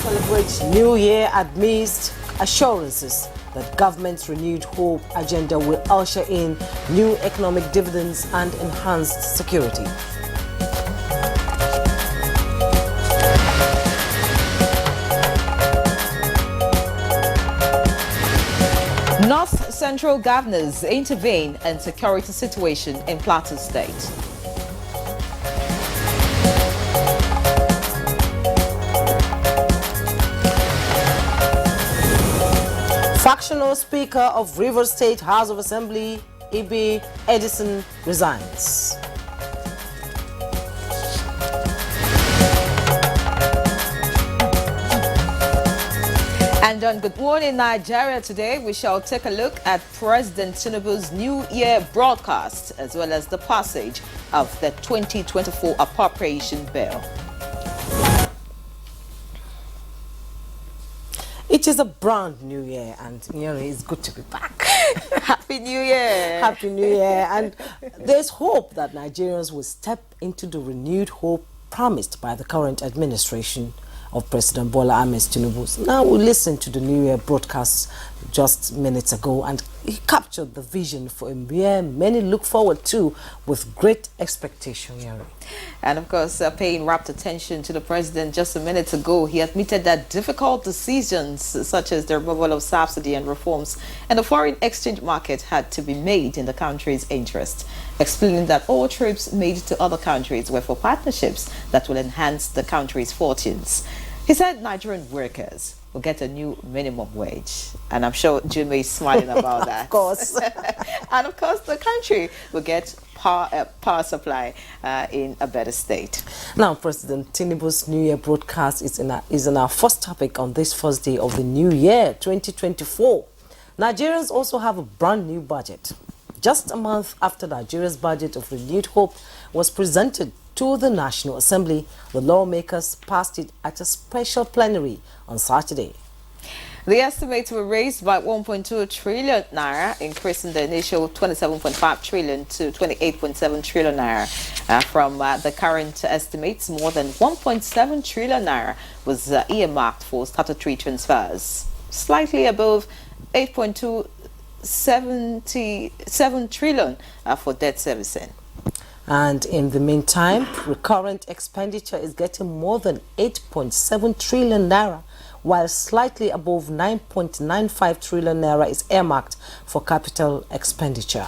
celebrates New Year amidst assurances that government's renewed hope agenda will usher in new economic dividends and enhanced security. North Central governors intervene in security situation in Plateau State. Factional Speaker of Rivers State House of Assembly, E.B. Edison, resigns. And on Good Morning Nigeria today, we shall take a look at President Tinubu's New Year broadcast, as well as the passage of the 2024 appropriation bill. It is a brand new year, and it's good to be back. Happy New Year! Happy New Year! And there's hope that Nigerians will step into the renewed hope promised by the current administration of President Bola Ahmed Tinubu. Now we listened to the New Year broadcast just minutes ago, and he captured the vision for a year many look forward to with great expectation. And of course, paying rapt attention to the president just a minute ago, he admitted that difficult decisions such as the removal of subsidy and reforms and the foreign exchange market had to be made in the country's interest, explaining that all trips made to other countries were for partnerships that will enhance the country's fortunes. He said Nigerian workers will get a new minimum wage, and I'm sure Jimmy is smiling about that. Of course. And of course, the country will get power supply in a better state. Now, President Tinubu's New Year broadcast is in our first topic on this first day of the new year, 2024. Nigerians also have a brand new budget. Just a month after Nigeria's budget of renewed hope was presented to the National Assembly, the lawmakers passed it at a special plenary on Saturday. The estimates were raised by 1.2 trillion naira, increasing the initial 27.5 trillion to 28.7 trillion naira. From the current estimates, more than 1.7 trillion naira was earmarked for statutory transfers, slightly above 8.277 trillion for debt servicing. And in the meantime, recurrent expenditure is getting more than 8.7 trillion naira, while slightly above 9.95 trillion naira is earmarked for capital expenditure.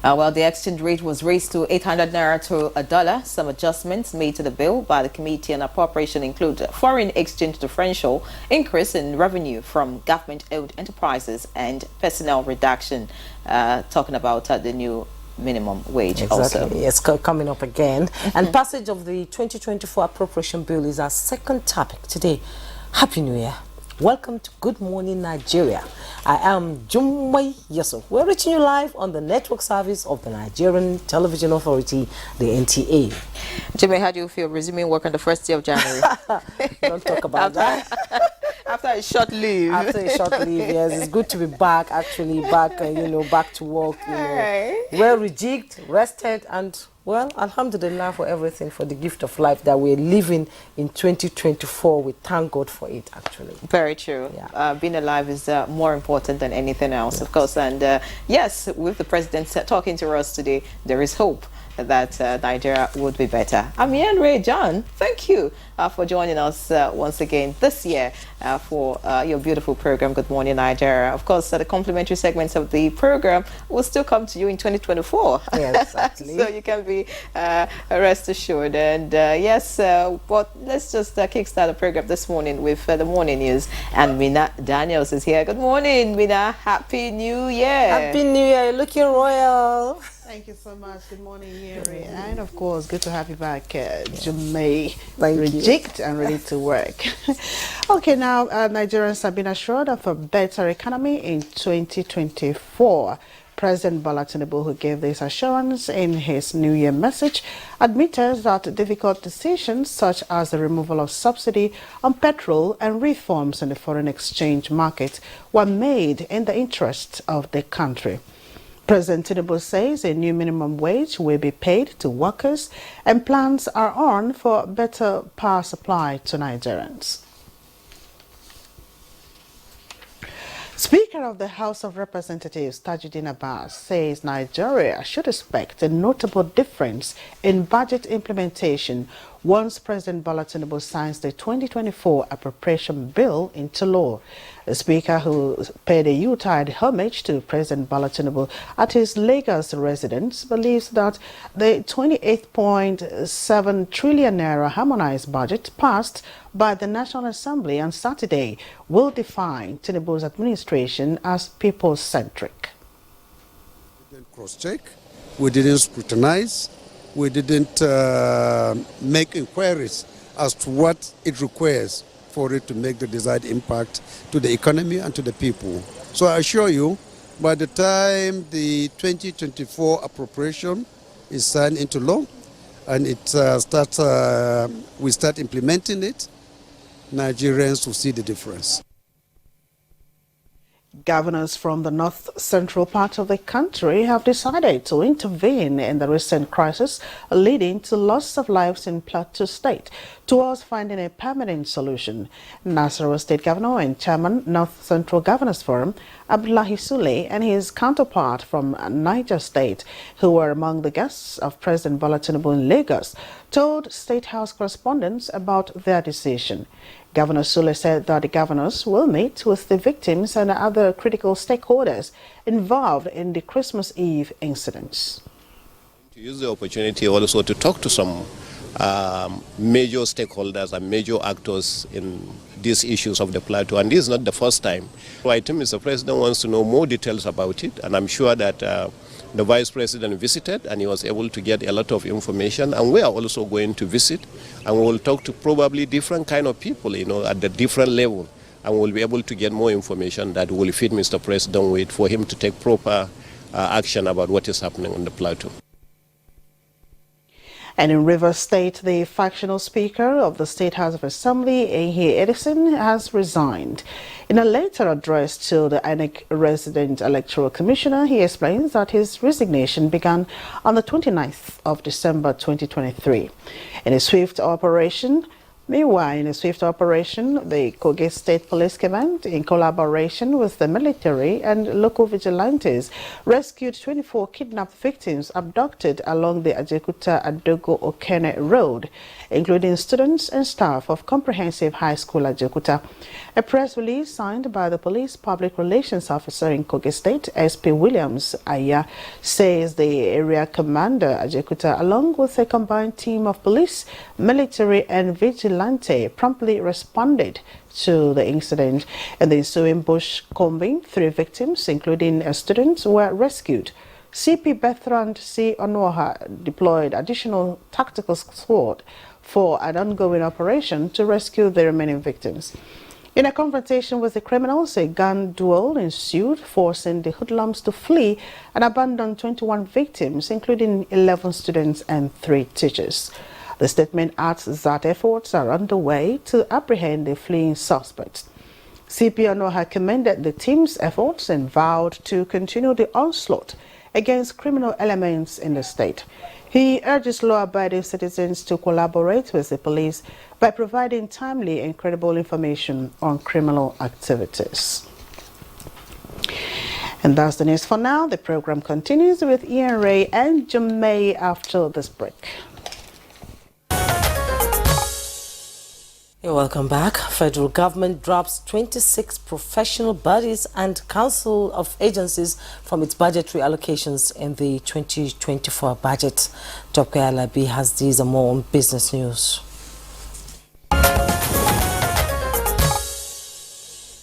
Well, the exchange rate was raised to 800 naira to a dollar. Some adjustments made to the bill by the Committee on Appropriation include foreign exchange differential, increase in revenue from government-owned enterprises, and personnel reduction. Talking about the new minimum wage. Exactly. Also. Yes, coming up again. And passage of the 2024 appropriation bill is our second topic today. Happy New Year. Welcome to Good Morning Nigeria. I am Jummai Yusuf. We're reaching you live on the network service of the Nigerian Television Authority, the NTA. Jimmy, how do you feel resuming work on the first day of January? Don't talk about that. After a short leave. After a short leave, yes. It's good to be back, actually, back to work, well rejigged, rested, and, well, alhamdulillah for everything, for the gift of life that we're living in 2024. We thank God for it, actually. Very true. Yeah. Being alive is more important than anything else, of course. And yes, with the president talking to us today, there is hope that Nigeria would be better. I'm Ian Ray John. Thank you for joining us once again this year for your beautiful program, Good Morning Nigeria. Of course, the complimentary segments of the program will still come to you in 2024. Yes, exactly. So you can be rest assured. And yes, but let's just kickstart the program this morning with the morning news. And Mina Daniels is here. Good morning, Mina. Happy New Year. Happy New Year. You're looking royal. Thank you so much. Good morning, Yeri. And of course, good to have you back, Jumei, rejigged and ready to work. Okay, now Nigerians have been assured of a better economy in 2024. President Bola Tinubu, who gave this assurance in his New Year message, admitted that difficult decisions such as the removal of subsidy on petrol and reforms in the foreign exchange market were made in the interest of the country. President Tinubu says a new minimum wage will be paid to workers and plans are on for better power supply to Nigerians. Speaker of the House of Representatives, Tajuddin Abbas, says Nigeria should expect a notable difference in budget implementation once President Bola Tinubu signs the 2024 appropriation bill into law. The Speaker, who paid a Yuletide homage to President Bola Tinubu at his Lagos residence, believes that the 28.7 trillion naira harmonized budget passed by the National Assembly on Saturday will define Tinubu's administration as people-centric. We didn't cross-check, we didn't scrutinize, we didn't make inquiries as to what it requires for it to make the desired impact to the economy and to the people. So I assure you, by the time the 2024 appropriation is signed into law and we start implementing it, Nigerians will see the difference. Governors from the north-central part of the country have decided to intervene in the recent crisis leading to loss of lives in Plateau State towards finding a permanent solution. Nasarawa State Governor and Chairman, North Central Governors Forum, Abdullahi Sule, and his counterpart from Niger State, who were among the guests of President Bola Tinubu in Lagos, told State House correspondents about their decision. Governor Sule said that the governors will meet with the victims and other critical stakeholders involved in the Christmas Eve incidents. To use the opportunity also to talk to some major stakeholders and major actors in these issues of the plateau, and this is not the first time. So I think Mr. President wants to know more details about it, and I'm sure that the Vice President visited and he was able to get a lot of information, and we are also going to visit and we will talk to probably different kind of people, at the different level, and we'll be able to get more information that will fit Mr. President with for him to take proper action about what is happening on the plateau. And in Rivers State, the factional Speaker of the State House of Assembly, Ehi Edison, has resigned. In a letter addressed to the INEC Resident Electoral Commissioner, he explains that his resignation began on the 29th of December 2023. In a swift operation, the Kogi State Police Command, in collaboration with the military and local vigilantes, rescued 24 kidnapped victims abducted along the Ajekuta-Adogo-Okene Road, including students and staff of Comprehensive High School Ajekuta. A press release signed by the Police Public Relations Officer in Kogi State, SP Williams Aya, says the area commander Ajekuta, along with a combined team of police, military and vigilante, promptly responded to the incident. In the ensuing bush combing, 3 victims, including a student, were rescued. CP Bertrand C. Onoha deployed additional tactical squad for an ongoing operation to rescue the remaining victims. In a confrontation with the criminals, a gun duel ensued, forcing the hoodlums to flee and abandon 21 victims, including 11 students and 3 teachers. The statement adds that efforts are underway to apprehend the fleeing suspects. CP Onoha commended the team's efforts and vowed to continue the onslaught against criminal elements in the state. He urges law-abiding citizens to collaborate with the police by providing timely and credible information on criminal activities. And that's the news for now. The program continues with Ian Ray and Jamay after this break. Welcome back. Federal government drops 26 professional bodies and council of agencies from its budgetary allocations in the 2024 budget. Dr. Alabi has these and more on business news.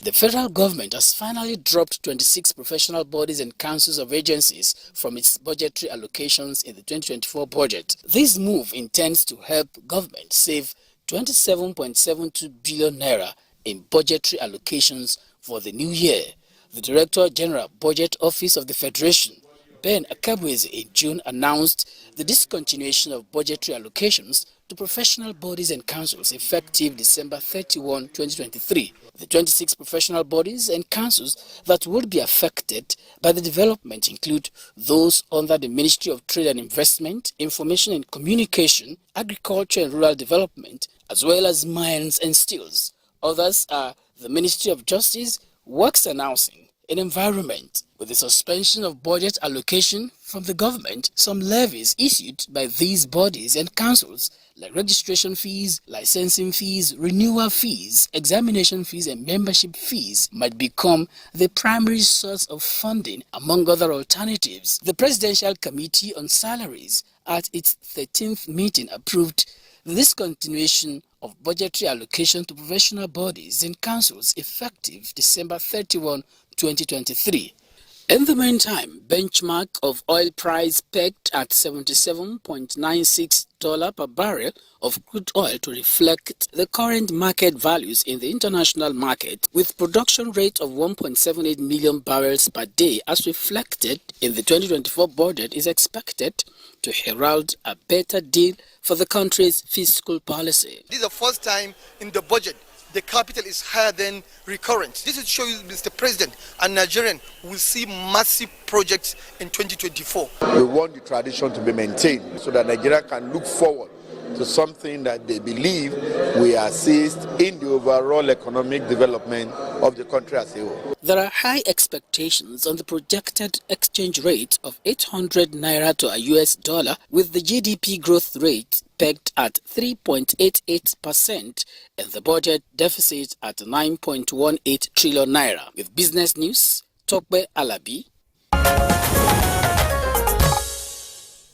The federal government has finally dropped 26 professional bodies and councils of agencies from its budgetary allocations in the 2024 budget. This move intends to help government save 27.72 billion naira in budgetary allocations for the new year. The Director General Budget Office of the Federation, Ben Akabweze, in June announced the discontinuation of budgetary allocations to professional bodies and councils effective December 31, 2023. The 26 professional bodies and councils that would be affected by the development include those under the Ministry of Trade and Investment, Information and Communication, Agriculture and Rural Development, as well as Mines and Steels. Others are the Ministry of Justice, Works announcing an environment with the suspension of budget allocation from the government, some levies issued by these bodies and councils like registration fees, licensing fees, renewal fees, examination fees and membership fees might become the primary source of funding among other alternatives. The Presidential Committee on Salaries at its 13th meeting approved the discontinuation of budgetary allocation to professional bodies and councils effective December 31, 2023. In the meantime, benchmark of oil price pegged at $77.96 per barrel of crude oil to reflect the current market values in the international market, with production rate of 1.78 million barrels per day as reflected in the 2024 budget, is expected to herald a better deal for the country's fiscal policy. This is the first time in the budget the capital is higher than recurrent. This is to show you, Mr. President, and Nigerian will see massive projects in 2024. We want the tradition to be maintained so that Nigeria can look forward to something that they believe will assist in the overall economic development of the country as a whole. There are high expectations on the projected exchange rate of 800 naira to a US dollar, with the GDP growth rate pegged at 3.88% and the budget deficit at 9.18 trillion naira. With business news, Tokbe Alabi.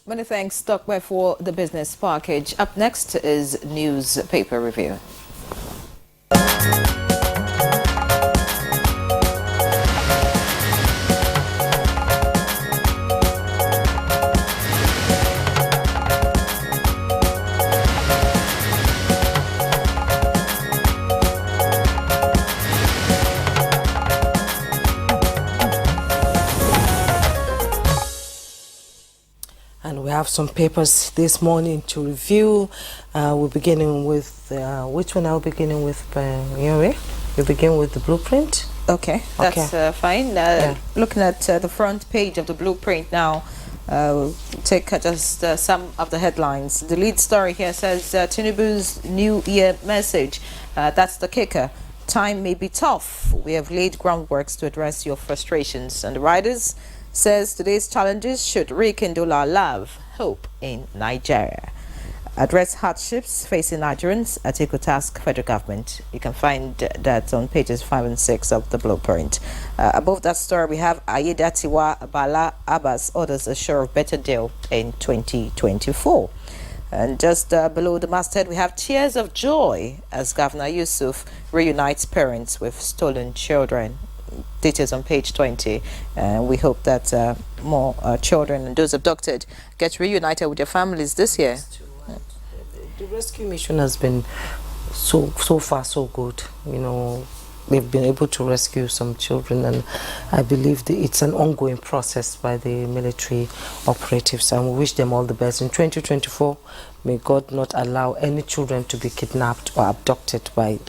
Many thanks, Stockwell, for the business package. Up next is newspaper review. And we have some papers this morning to review. We're beginning with, which one are we beginning with, Yuri? You begin with the blueprint? Okay, that's fine. Looking at the front page of the blueprint now, we'll take just some of the headlines. The lead story here says Tinubu's New Year message. That's the kicker. Time may be tough. We have laid groundworks to address your frustrations. And the writers says today's challenges should rekindle our love, hope in Nigeria. Address hardships facing Nigerians, Atiku task federal government. You can find that on pages 5 and 6 of the blueprint. Above that story, we have Ayedatiwa Bala Abbas orders assure of better deal in 2024. And just below the masthead, we have tears of joy as Governor Yusuf reunites parents with stolen children. Details on page 20. We hope that more children and those abducted get reunited with their families this year. The rescue mission has been so far so good. You know, we've been able to rescue some children, and I believe it's an ongoing process by the military operatives, and we wish them all the best in 2024. May God not allow any children to be kidnapped or abducted by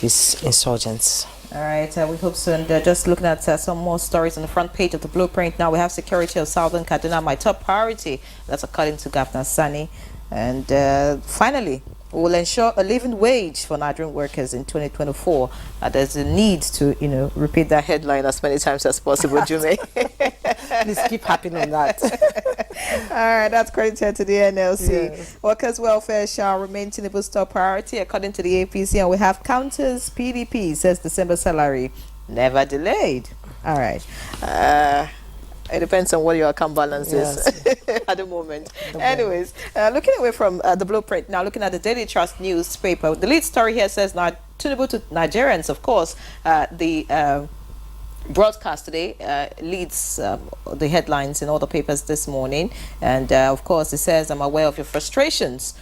these insurgents. All right, we hope so. And just looking at some more stories on the front page of the blueprint now, we have security of Southern Kaduna, my top priority. That's according to Governor Sani. And finally, we will ensure a living wage for Nigerian workers in 2024. There's a need to, repeat that headline as many times as possible, Jume. Please keep harping on that. All right, that's credited to the NLC. Yes. Workers' welfare shall remain Tinubu's top priority, according to the APC. And we have counters. PDP says December salary never delayed. All right. It depends on what your account balance is at the moment. Anyways, looking away from the blueprint, now looking at the Daily Trust newspaper, the lead story here says, now, Tinubu to Nigerians, of course, the broadcast today leads the headlines in all the papers this morning. And, of course, it says, I'm aware of your frustrations.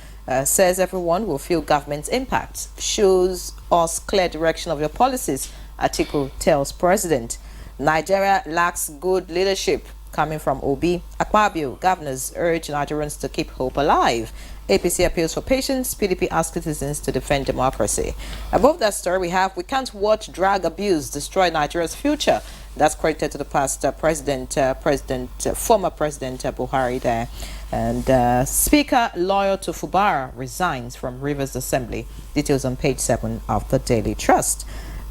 Says everyone will feel government's impact. Shows us clear direction of your policies, Atiku tells President. Nigeria lacks good leadership, coming from Obi. Akpabio, governors urge Nigerians to keep hope alive. APC appeals for patience. PDP asks citizens to defend democracy. Above that story, we have, we can't watch drug abuse destroy Nigeria's future. That's credited to the past former President Buhari there. And Speaker loyal to Fubara resigns from Rivers Assembly. Details on page 7 of the Daily Trust.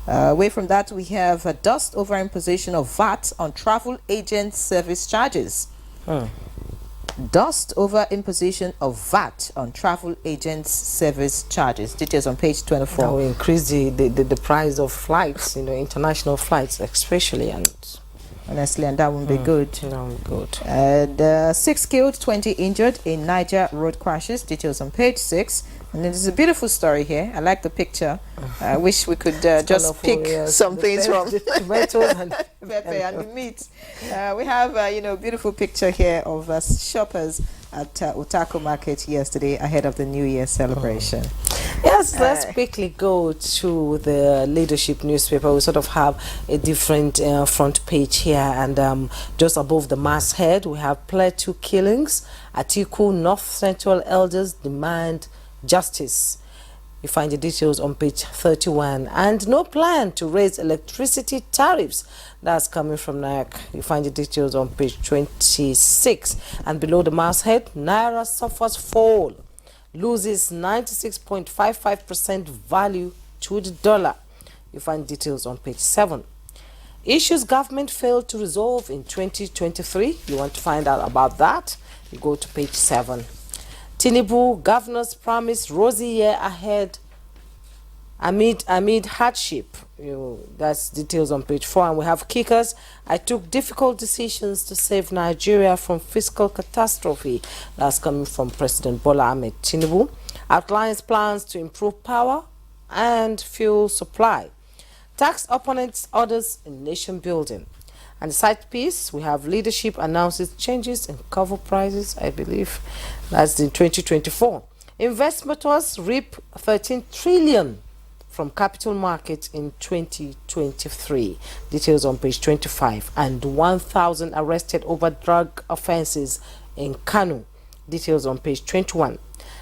Away from that, we have a dust over imposition of VAT on travel agent service charges. Dust over imposition of VAT on travel agents service charges. Details on page 24. That will increase the price of flights, international flights especially, and honestly, and that won't be good. that won't be good. And 6 killed, 20 injured in Niger road crashes. Details on page 6. And then there's a beautiful story here. I like the picture. I wish we could just pick some things from the tomatoes and pepper and the meat. We have a beautiful picture here of shoppers at Utako Market yesterday ahead of the New Year celebration. Yes, let's quickly go to the leadership newspaper. We sort of have a different front page here, and just above the masthead we have Plateau killings. Atiku North Central elders demand justice. You find the details on page 31. And no plan to raise electricity tariffs. That's coming from NAC. You find the details on page 26. And below the masthead, Naira suffers fall, loses 96.55% value to the dollar. You find details on page 7. Issues government failed to resolve in 2023. You want to find out about that? You go to page 7. Tinubu governors promise rosy year ahead amid hardship. That's details on page 4. And we have kickers. I took difficult decisions to save Nigeria from fiscal catastrophe. That's coming from President Bola Ahmed Tinubu. Outlines plans to improve power and fuel supply. Tax opponents orders in nation building. And the side piece, we have leadership announces changes in cover prices, I believe. That's in 2024. Investors reap 13 trillion from capital markets in 2023. Details on page 25. And 1,000 arrested over drug offenses in Kano. Details on page 21.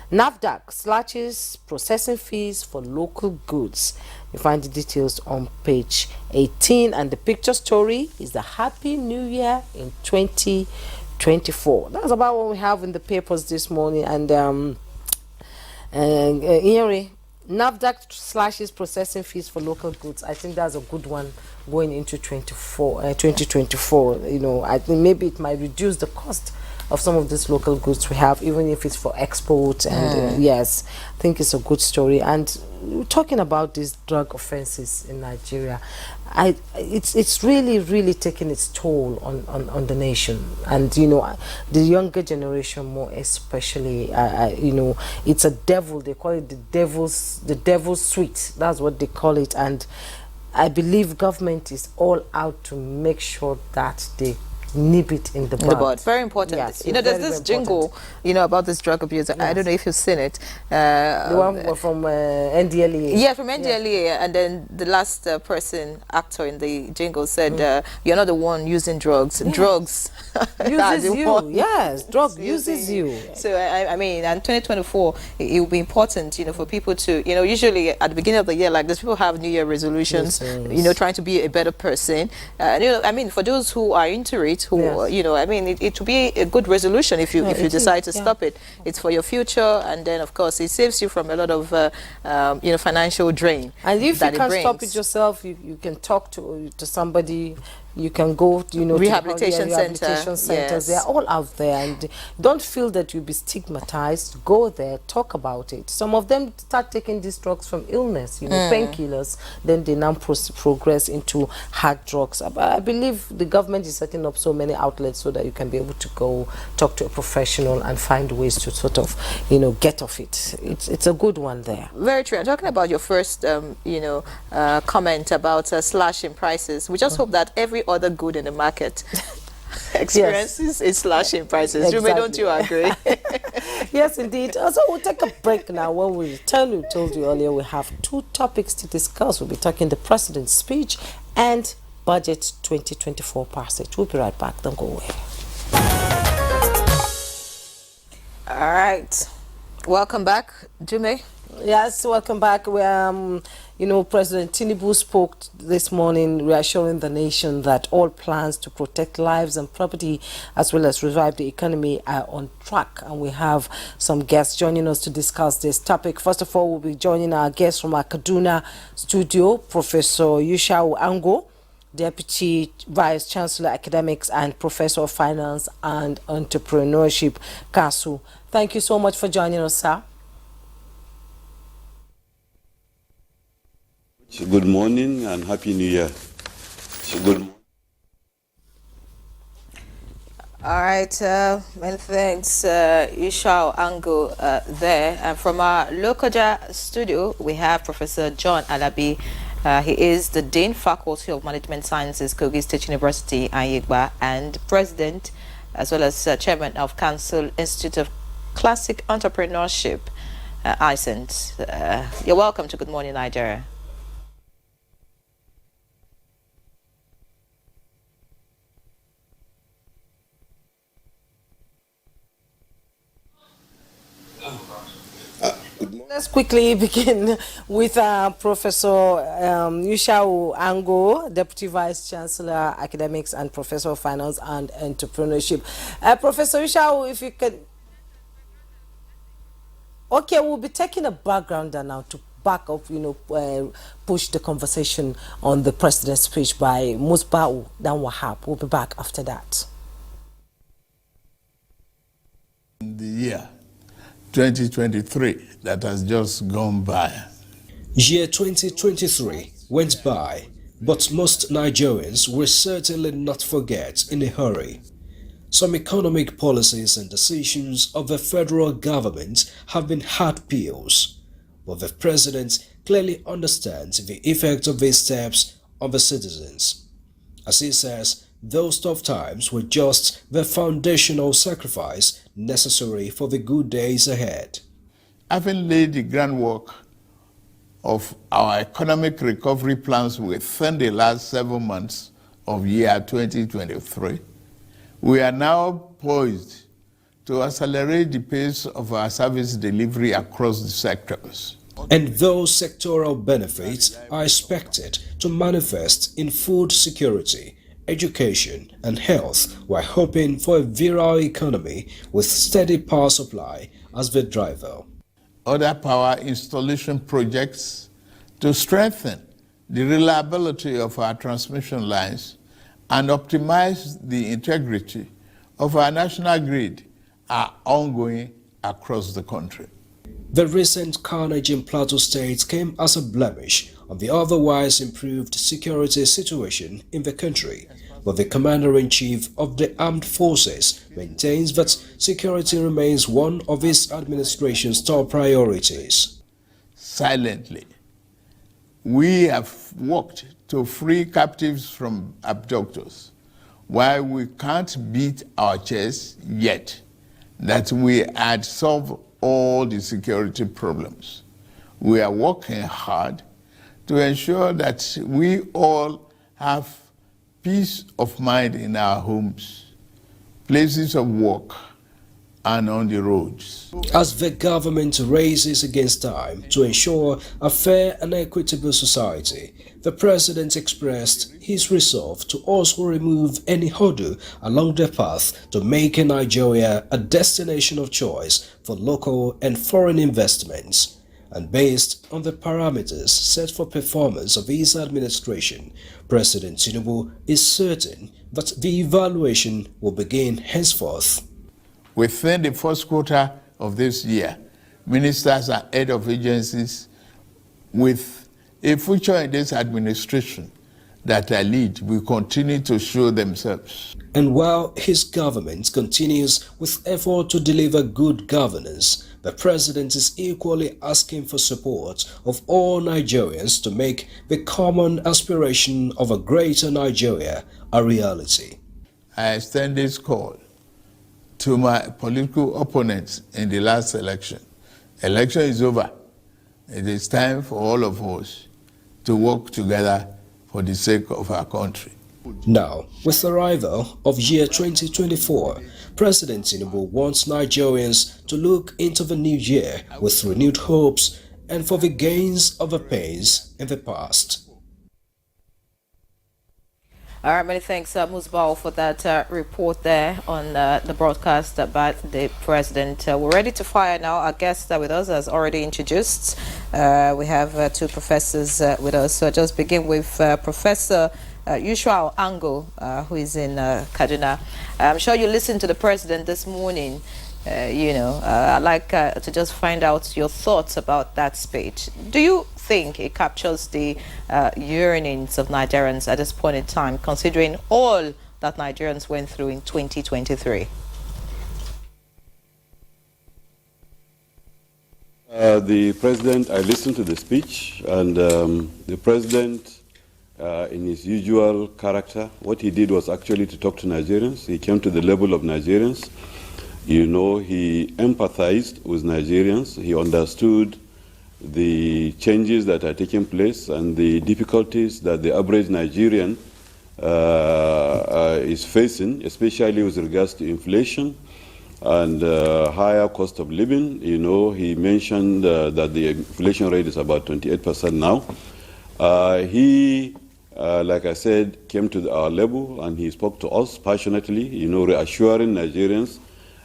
NAFDAC slashes processing fees for local goods. You find the details on page 18, and the picture story is the Happy New Year in 2024. That's about what we have in the papers this morning. And NAFDAC slashes processing fees for local goods. I think that's a good one going into 2024. I think maybe it might reduce the cost of some of these local goods we have, even if it's for export. And yes, I think it's a good story. And talking about these drug offenses in Nigeria, it's really taking its toll on the nation, and the younger generation more especially. It's a devil. They call it the devil's sweet. That's what they call it. And I believe government is all out to make sure that they nip it in the bud. Very important. Yes, there's this jingle, about this drug abuse. Yes. I don't know if you've seen it. The one from NDLEA. Yeah, from NDLEA. Yes. And then the last actor in the jingle said, "You're not the one using drugs. Yes. Drugs uses you." Yes, drug uses you. So and 2024, it will be important, for people to, usually at the beginning of the year like this, people have New Year resolutions. Yes. Trying to be a better person. For those who are into it, who it will be a good resolution if you decide to stop it. It's for your future, and then of course it saves you from a lot of financial drain. And if you can't stop it yourself, you can talk to somebody. You can go, rehabilitation centers. Yes. They're all out there, and don't feel that you'll be stigmatized. Go there, talk about it. Some of them start taking these drugs from illness, painkillers. Then they now progress into hard drugs. I believe the government is setting up so many outlets so that you can be able to go talk to a professional and find ways to sort of, get off it. It's a good one there. Very true. I'm talking about your first, comment about slashing prices. We just hope that every other good in the market experiences is slashing prices. Exactly. Don't you agree? Yes, indeed. So we'll take a break now. When we return, we told you earlier we have 2 topics to discuss. We'll be talking the president's speech and budget 2024 passage. We'll be right back. Don't go away. All right. Welcome back, Jume. Yes, welcome back. President Tinubu spoke this morning, reassuring the nation that all plans to protect lives and property as well as revive the economy are on track. And we have some guests joining us to discuss this topic. First of all, we'll be joining our guests from our Kaduna studio, Professor Yushau Ango, Deputy Vice Chancellor Academics and Professor of Finance and Entrepreneurship, KASU. Thank you so much for joining us, sir. Good morning and Happy New Year. Good morning. All right, many thanks, Yushau Ango there. And from our Lokoja studio, we have Professor John Alabi. He is the Dean Faculty of Management Sciences, Kogi State University, Ayigba, and President, as well as Chairman of Council Institute of Classic Entrepreneurship, ICENT. You're welcome to Good Morning Nigeria. Let's quickly begin with Professor Yushau Ango, Deputy Vice Chancellor Academics and Professor of Finance and Entrepreneurship. Professor Yushau, if you can... Okay, we'll be taking a backgrounder now to back up, push the conversation on the President's speech by Musbau Dan Wahab. We'll be back after that. The year 2023 that has just gone by. Year 2023 went by, but most Nigerians will certainly not forget in a hurry. Some economic policies and decisions of the federal government have been hard pills, but the president clearly understands the effect of these steps on the citizens. As he says, those tough times were just the foundational sacrifice necessary for the good days ahead. Having laid the groundwork of our economic recovery plans within the last 7 months of year 2023, we are now poised to accelerate the pace of our service delivery across the sectors. And those sectoral benefits are expected to manifest in food security, education and health, while hoping for a virile economy with steady power supply as the driver. Other power installation projects to strengthen the reliability of our transmission lines and optimize the integrity of our national grid are ongoing across the country. The recent carnage in Plateau State came as a blemish on the otherwise improved security situation in the country, but the Commander-in-Chief of the Armed Forces maintains that security remains one of his administration's top priorities. Silently, we have worked to free captives from abductors, while we can't beat our chest yet that we had solved all the security problems. We are working hard to ensure that we all have peace of mind in our homes, places of work, and on the roads. As the government races against time to ensure a fair and equitable society, the President expressed his resolve to also remove any hurdle along the path to making Nigeria a destination of choice for local and foreign investments. And based on the parameters set for performance of his administration, President Tinubu is certain that the evaluation will begin henceforth. Within the first quarter of this year, ministers and head of agencies with a future in this administration that I lead will continue to show themselves. And while his government continues with effort to deliver good governance, the President is equally asking for support of all Nigerians to make the common aspiration of a greater Nigeria a reality. I extend this call to my political opponents in the last election. Election is over. It is time for all of us to work together for the sake of our country. Now, with the arrival of year 2024, President Tinubu wants Nigerians to look into the new year with renewed hopes and for the gains of the pains in the past. All right, many thanks, Musbao, for that report there on the broadcast about the president. We're ready to fire now. Our guest with us has already introduced. We have two professors with us. So I'll just begin with Professor Yushua Ango, who is in Kaduna. I'm sure you listened to the president this morning. I'd like to just find out your thoughts about that speech. Do you think it captures the yearnings of Nigerians at this point in time, considering all that Nigerians went through in 2023? The president, I listened to the speech, and the president, in his usual character, what he did was actually to talk to Nigerians. He came to the level of Nigerians. He empathized with Nigerians. He understood the changes that are taking place and the difficulties that the average Nigerian is facing, especially with regards to inflation and higher cost of living. He mentioned that the inflation rate is about 28% now. Like I said, came to our level and he spoke to us passionately, reassuring Nigerians,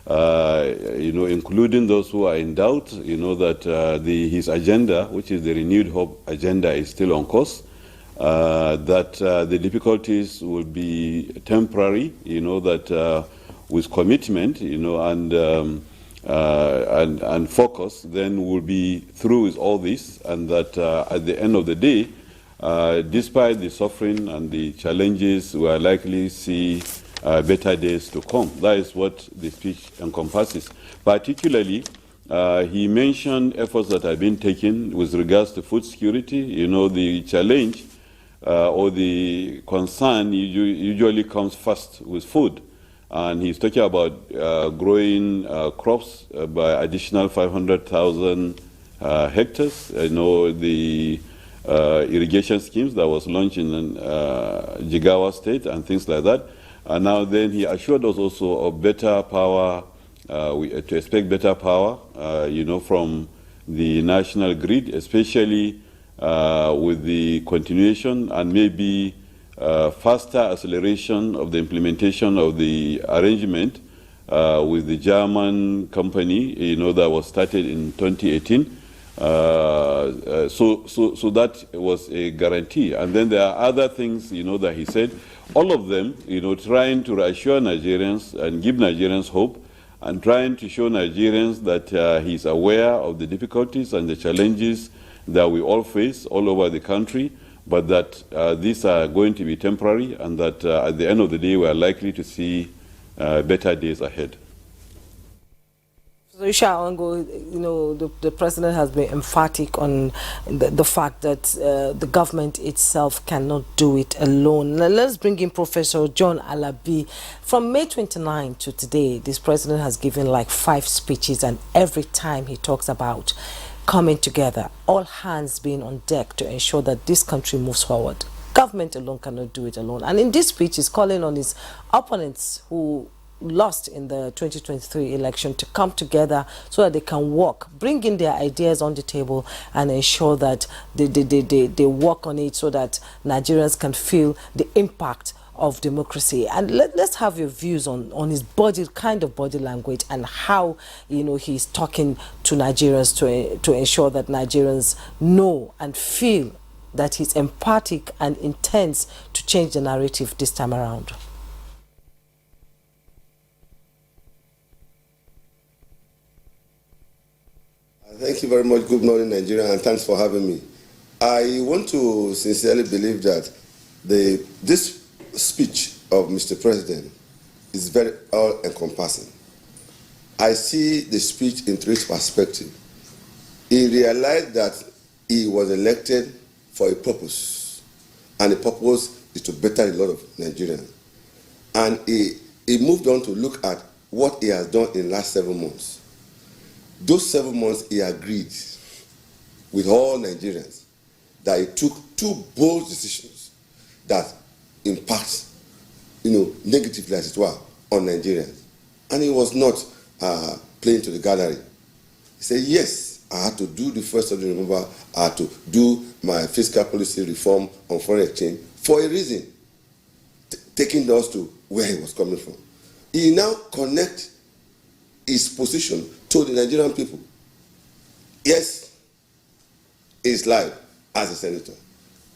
including those who are in doubt, that his agenda, which is the Renewed Hope agenda, is still on course, that the difficulties will be temporary, that with commitment, and focus, then we'll be through with all this, and that at the end of the day, despite the suffering and the challenges, we are likely to see better days to come. That is what the speech encompasses. Particularly, he mentioned efforts that have been taken with regards to food security. The challenge or the concern usually comes first with food. And he's talking about growing crops by additional 500,000 hectares. The irrigation schemes that was launched in Jigawa State and things like that. And now then he assured us also of better power, to expect better power, from the national grid, especially with the continuation and maybe faster acceleration of the implementation of the arrangement with the German company, that was started in 2018. So that was a guarantee. And then there are other things, that he said. All of them, trying to reassure Nigerians and give Nigerians hope, and trying to show Nigerians that he's aware of the difficulties and the challenges that we all face all over the country, but that these are going to be temporary, and that at the end of the day, we are likely to see better days ahead. So, the president has been emphatic on the fact that the government itself cannot do it alone. Now, let's bring in Professor John Alabi. From May 29 to today, this president has given like 5 speeches, and every time he talks about coming together, all hands being on deck to ensure that this country moves forward. Government alone cannot do it alone. And in this speech, he's calling on his opponents who lost in the 2023 election to come together so that they can work, bring in their ideas on the table, and ensure that they work on it so that Nigerians can feel the impact of democracy. And let's have your views on his kind of body language, and how he's talking to Nigerians to ensure that Nigerians know and feel that he's empathic and intends to change the narrative this time around. Thank you very much. Good morning, Nigeria, and thanks for having me. I want to sincerely believe that this speech of Mr. President is very all-encompassing. I see the speech in 3 perspectives. He realized that he was elected for a purpose, and the purpose is to better a lot of Nigerians. And he moved on to look at what he has done in the last 7 months. Those 7 months, he agreed with all Nigerians that he took 2 bold decisions that impact, negatively, as it were, on Nigerians. And he was not playing to the gallery. He said, yes, I had to do the first study removal. I had to do my fiscal policy reform on foreign exchange for a reason, taking us to where he was coming from. He now connects his position to the Nigerian people. Yes, he's live as a senator,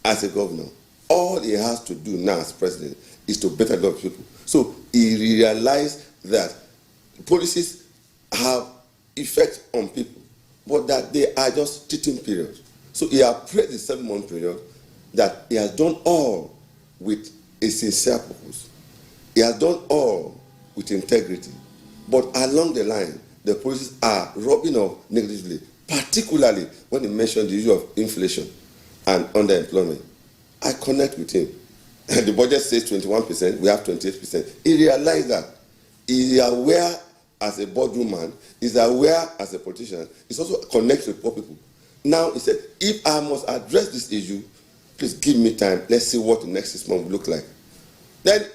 as a governor. All he has to do now as president is to better govern people. So he realized that policies have effect on people, but that they are just teaching periods. So he appraised the 7-month period that he has done all with a sincere purpose. He has done all with integrity. But along the line, the policies are rubbing off negatively, particularly when he mentioned the issue of inflation and underemployment. I connect with him. The budget says 21%, we have 28%. He realized that. He is aware as a boardroom man, he's aware as a politician, he's also connected with poor people. Now he said, if I must address this issue, please give me time, let's see what the next 6 months will look like. Then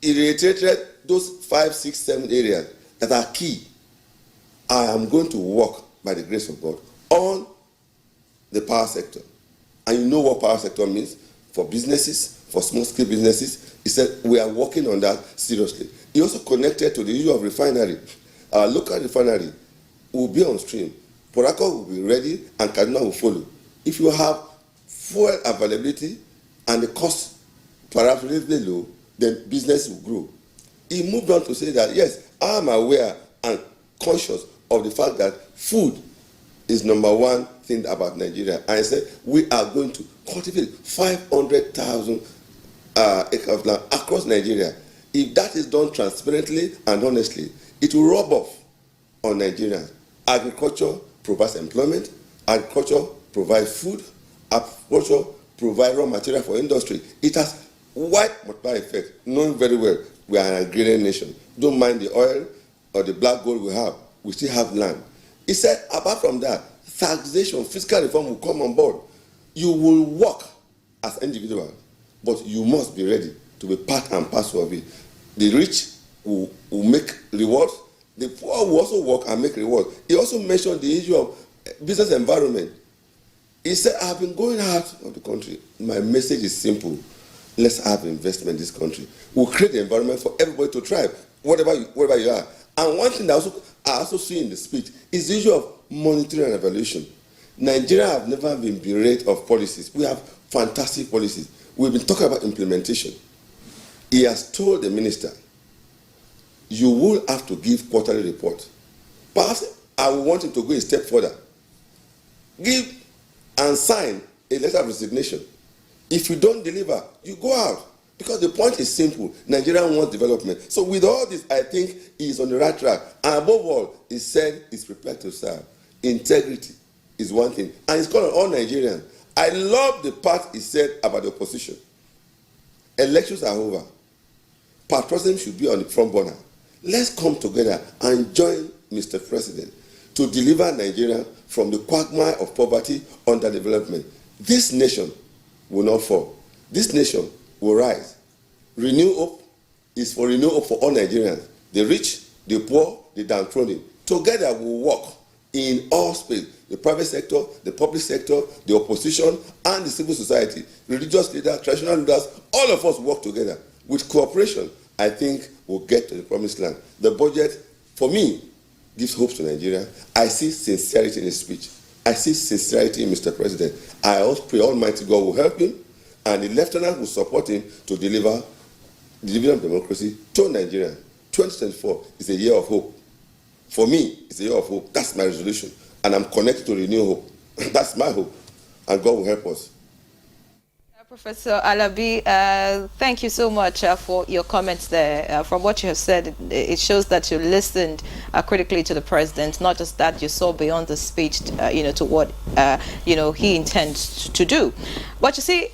he reiterated those 5, 6, 7 areas that are key. I am going to work, by the grace of God, on the power sector. And you know what power sector means for businesses, for small-scale businesses. He said, we are working on that seriously. He also connected to the issue of refinery. Our local refinery will be on stream. Port Harcourt will be ready, and Kaduna will follow. If you have fuel availability and the cost perhaps relatively low, then business will grow. He moved on to say that, yes, I am aware and conscious of the fact that food is number one thing about Nigeria. And I said, we are going to cultivate 500,000 acres of land across Nigeria. If that is done transparently and honestly, it will rub off on Nigerians. Agriculture provides employment, agriculture provides food, agriculture provides raw material for industry. It has wide multiplier effect, knowing very well we are an agrarian nation. Don't mind the oil or the black gold we have, we still have land. He said, apart from that, taxation, fiscal reform will come on board. You will work as individuals, but you must be ready to be part and parcel of it. The rich will make rewards, the poor will also work and make rewards. He also mentioned the issue of business environment. He said, I've been going out of the country. My message is simple. Let's have investment in this country. We'll create the environment for everybody to thrive, wherever you are. And one thing that I also see in the speech is the issue of monitoring and evaluation. Nigeria have never been bereft of policies. We have fantastic policies. We've been talking about implementation. He has told the minister, you will have to give quarterly reports. Perhaps I will want him to go a step further. Give and sign a letter of resignation. If you don't deliver, you go out. Because the point is simple. Nigeria wants development. So with all this, I think he is on the right track. And above all, he said he's prepared to serve. Integrity is one thing. And he's called on all Nigerians. I love the part he said about the opposition. Elections are over. Patriotism should be on the front burner. Let's come together and join Mr. President to deliver Nigeria from the quagmire of poverty, underdevelopment. This nation will not fall. This nation will rise. Renew hope is for renew hope for all Nigerians, the rich, the poor, the downtrodden. Together we will work in all space, the private sector, the public sector, the opposition, and the civil society, religious leaders, traditional leaders, all of us work together. With cooperation, I think we'll get to the promised land. The budget, for me, gives hope to Nigeria. I see sincerity in his speech. I see sincerity in Mr. President. I also pray Almighty God will help him, and the lieutenant will support him to deliver the dividend of democracy to Nigeria. 2024 is a year of hope. For me, it's a year of hope. That's my resolution. And I'm connected to renew hope. That's my hope. And God will help us. Professor Alabi, thank you so much for your comments there. From what you have said, it shows that you listened critically to the president, not just that you saw beyond the speech, to what, he intends to do. But you see,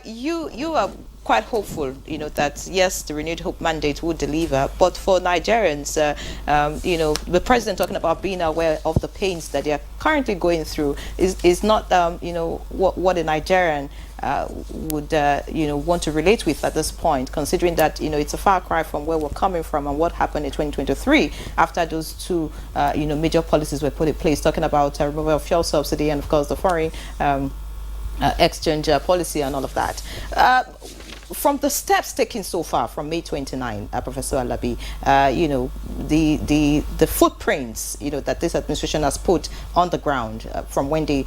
you are quite hopeful, that yes, the renewed hope mandate would deliver. But for Nigerians, the president talking about being aware of the pains that they are currently going through is not, what a Nigerian would want to relate with at this point, considering that it's a far cry from where we're coming from and what happened in 2023 after those two major policies were put in place, talking about removal of fuel subsidy and of course the foreign exchange policy and all of that. From the steps taken so far from May 29, Professor Alabi, the footprints that this administration has put on the ground from when they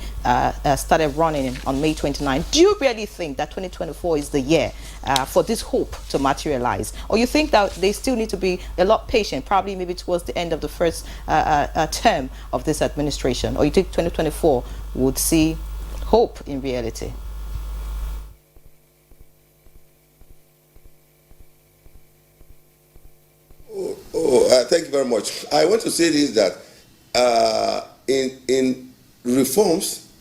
started running on May 29, do you really think that 2024 is the year for this hope to materialize? Or you think that they still need to be a lot patient, probably maybe towards the end of the first term of this administration? Or you think 2024 would see hope in reality? Thank you very much. I want to say this, that in reforms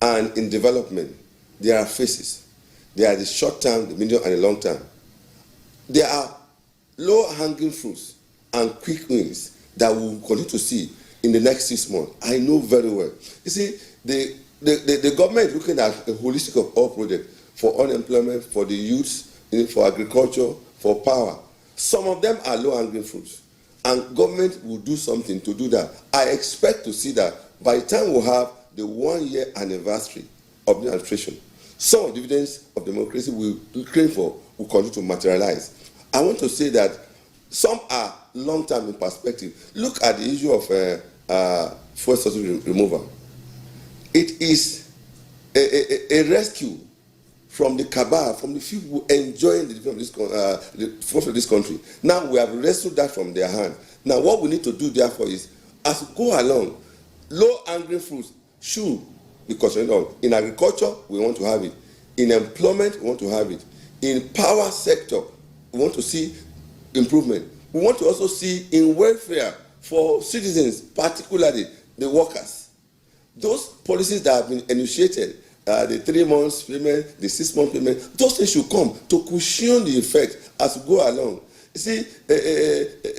and in development, there are phases. There are the short term, the medium, and the long term. There are low-hanging fruits and quick wins that we will continue to see in the next 6 months. I know very well. You see, the government is looking at a holistic of all projects for unemployment, for the youths, for agriculture, for power. Some of them are low-hanging fruits, and government will do something to do that. I expect to see that by the time we have the 1-year anniversary of the administration, some of the dividends of democracy we claim for will continue to materialize. I want to say that some are long-term in perspective. Look at the issue of fuel subsidy removal. It is a rescue from the cabal, from the people enjoying the development of this country. Now we have wrestled that from their hand. Now what we need to do therefore is, as we go along, low-hanging fruits should be concentrated on. In agriculture, we want to have it. In employment, we want to have it. In power sector, we want to see improvement. We want to also see in welfare for citizens, particularly the workers. Those policies that have been initiated, the 3 months payment, the 6 month payment, those things should come to cushion the effect as we go along. You see,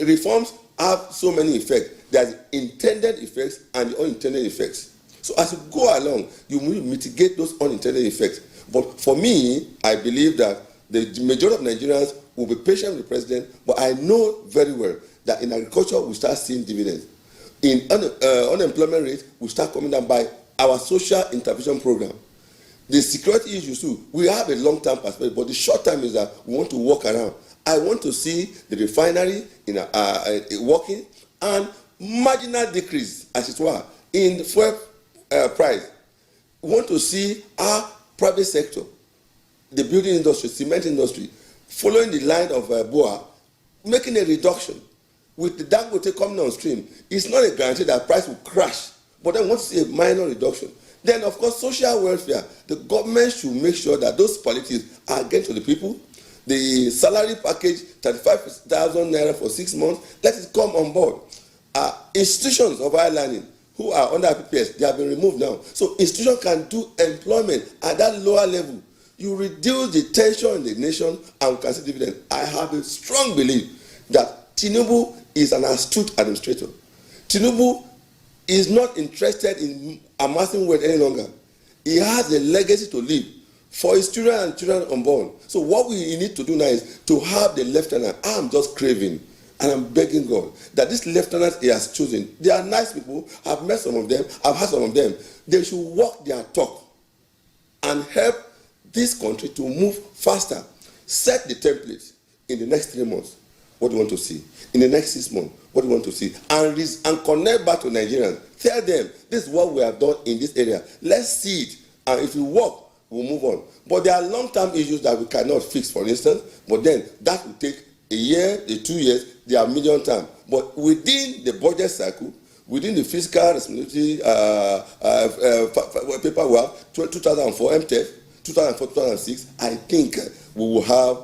reforms have so many effects. There are the intended effects and the unintended effects. So as you go along, you will mitigate those unintended effects. But for me, I believe that the majority of Nigerians will be patient with the president, but I know very well that in agriculture, we start seeing dividends. In unemployment rate, we start coming down by our social intervention program. The security issues too, we have a long-term perspective, but the short term is that we want to walk around. I want to see the refinery working and marginal decrease, as it were, in the fuel price. We want to see our private sector, the building industry, cement industry, following the line of BOA, making a reduction. With the Dangote coming on stream, it's not a guarantee that price will crash, but then we want to see a minor reduction. Then, of course, social welfare. The government should make sure that those policies are getting to the people. The salary package, 35,000 naira for 6 months, let it come on board. Institutions of higher learning who are under PPS, they have been removed now. So institutions can do employment at that lower level. You reduce the tension in the nation and we can see dividend. I have a strong belief that Tinubu is an astute administrator. Tinubu is not interested in amassing wealth any longer. He has a legacy to leave for his children and children unborn. So what we need to do now is to have the lieutenant. I'm just craving and I'm begging God that this lieutenant he has chosen, they are nice people. I've met some of them. I've had some of them. They should walk their talk and help this country to move faster. Set the template in the next 3 months. What do you want to see? In the next 6 months, what do you want to see? And connect back to Nigerians. Tell them, this is what we have done in this area. Let's see it. And if we work, we'll move on. But there are long-term issues that we cannot fix, for instance. But then that will take a year, 2 years. They are medium term. But within the budget cycle, within the fiscal responsibility paper we have, 2004 MTF, 2004, 2006, I think we will have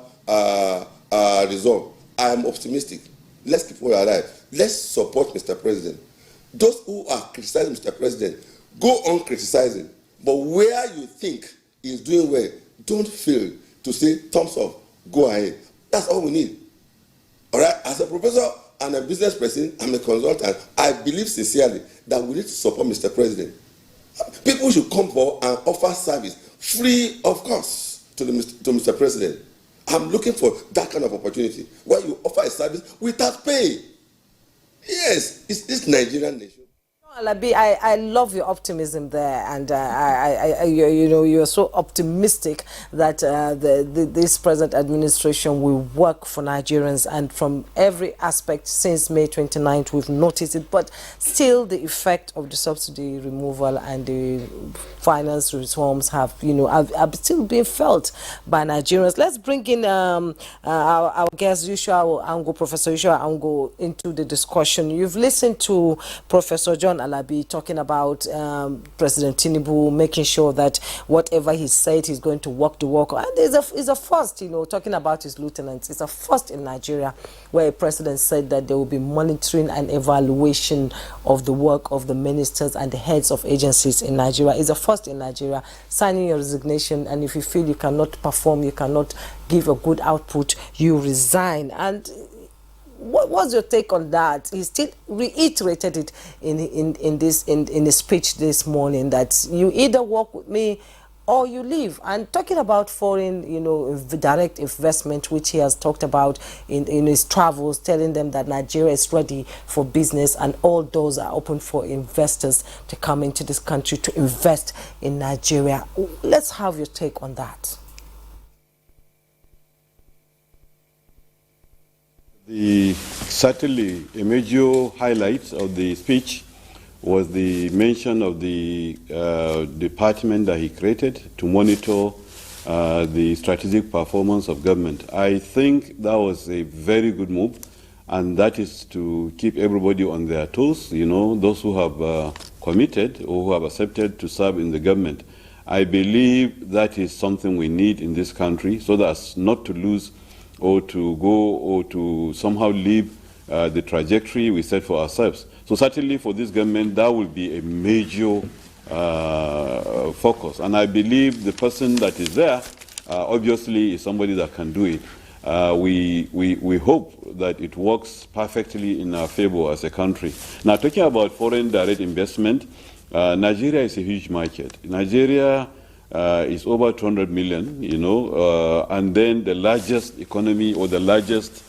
a result. I am optimistic. Let's keep it alive. Let's support Mr. President. Those who are criticizing Mr. President, go on criticizing. But where you think he's doing well, don't fail to say thumbs up, go ahead. That's all we need. All right? As a professor and a business person, I'm a consultant. I believe sincerely that we need to support Mr. President. People should come forward and offer service. free of cost to Mr. President. I'm looking for that kind of opportunity where you offer a service without pay. Yes, it's this Nigerian nation. Alabi, I love your optimism there, and you're so optimistic that this present administration will work for Nigerians, and from every aspect since May 29th we've noticed it, but still the effect of the subsidy removal and the finance reforms have still being felt by Nigerians. Let's bring in our guest Yusha Ango, Professor Yusha Ango, into the discussion. You've listened to Professor John Alabi talking about President Tinubu making sure that whatever he said he's going to walk the walk. And it's a first, talking about his lieutenants. It's a first in Nigeria where a president said that there will be monitoring and evaluation of the work of the ministers and the heads of agencies in Nigeria. It's a first in Nigeria. Signing your resignation, and if you feel you cannot perform, you cannot give a good output, you resign. And what's your take on that? He still reiterated it in his speech this morning, that you either work with me or you leave. And talking about foreign, direct investment, which he has talked about in his travels, telling them that Nigeria is ready for business and all doors are open for investors to come into this country to invest in Nigeria. Let's have your take on that. Certainly, a major highlight of the speech was the mention of the department that he created to monitor the strategic performance of government. I think that was a very good move, and that is to keep everybody on their toes, those who have committed or who have accepted to serve in the government. I believe that is something we need in this country, so as not to lose or to go or to somehow leave the trajectory we set for ourselves. So certainly for this government, that will be a major focus. And I believe the person that is there obviously is somebody that can do it. We hope that it works perfectly in our favor as a country. Now, talking about foreign direct investment, Nigeria is a huge market. Nigeria is over 200 million, and then the largest economy or the largest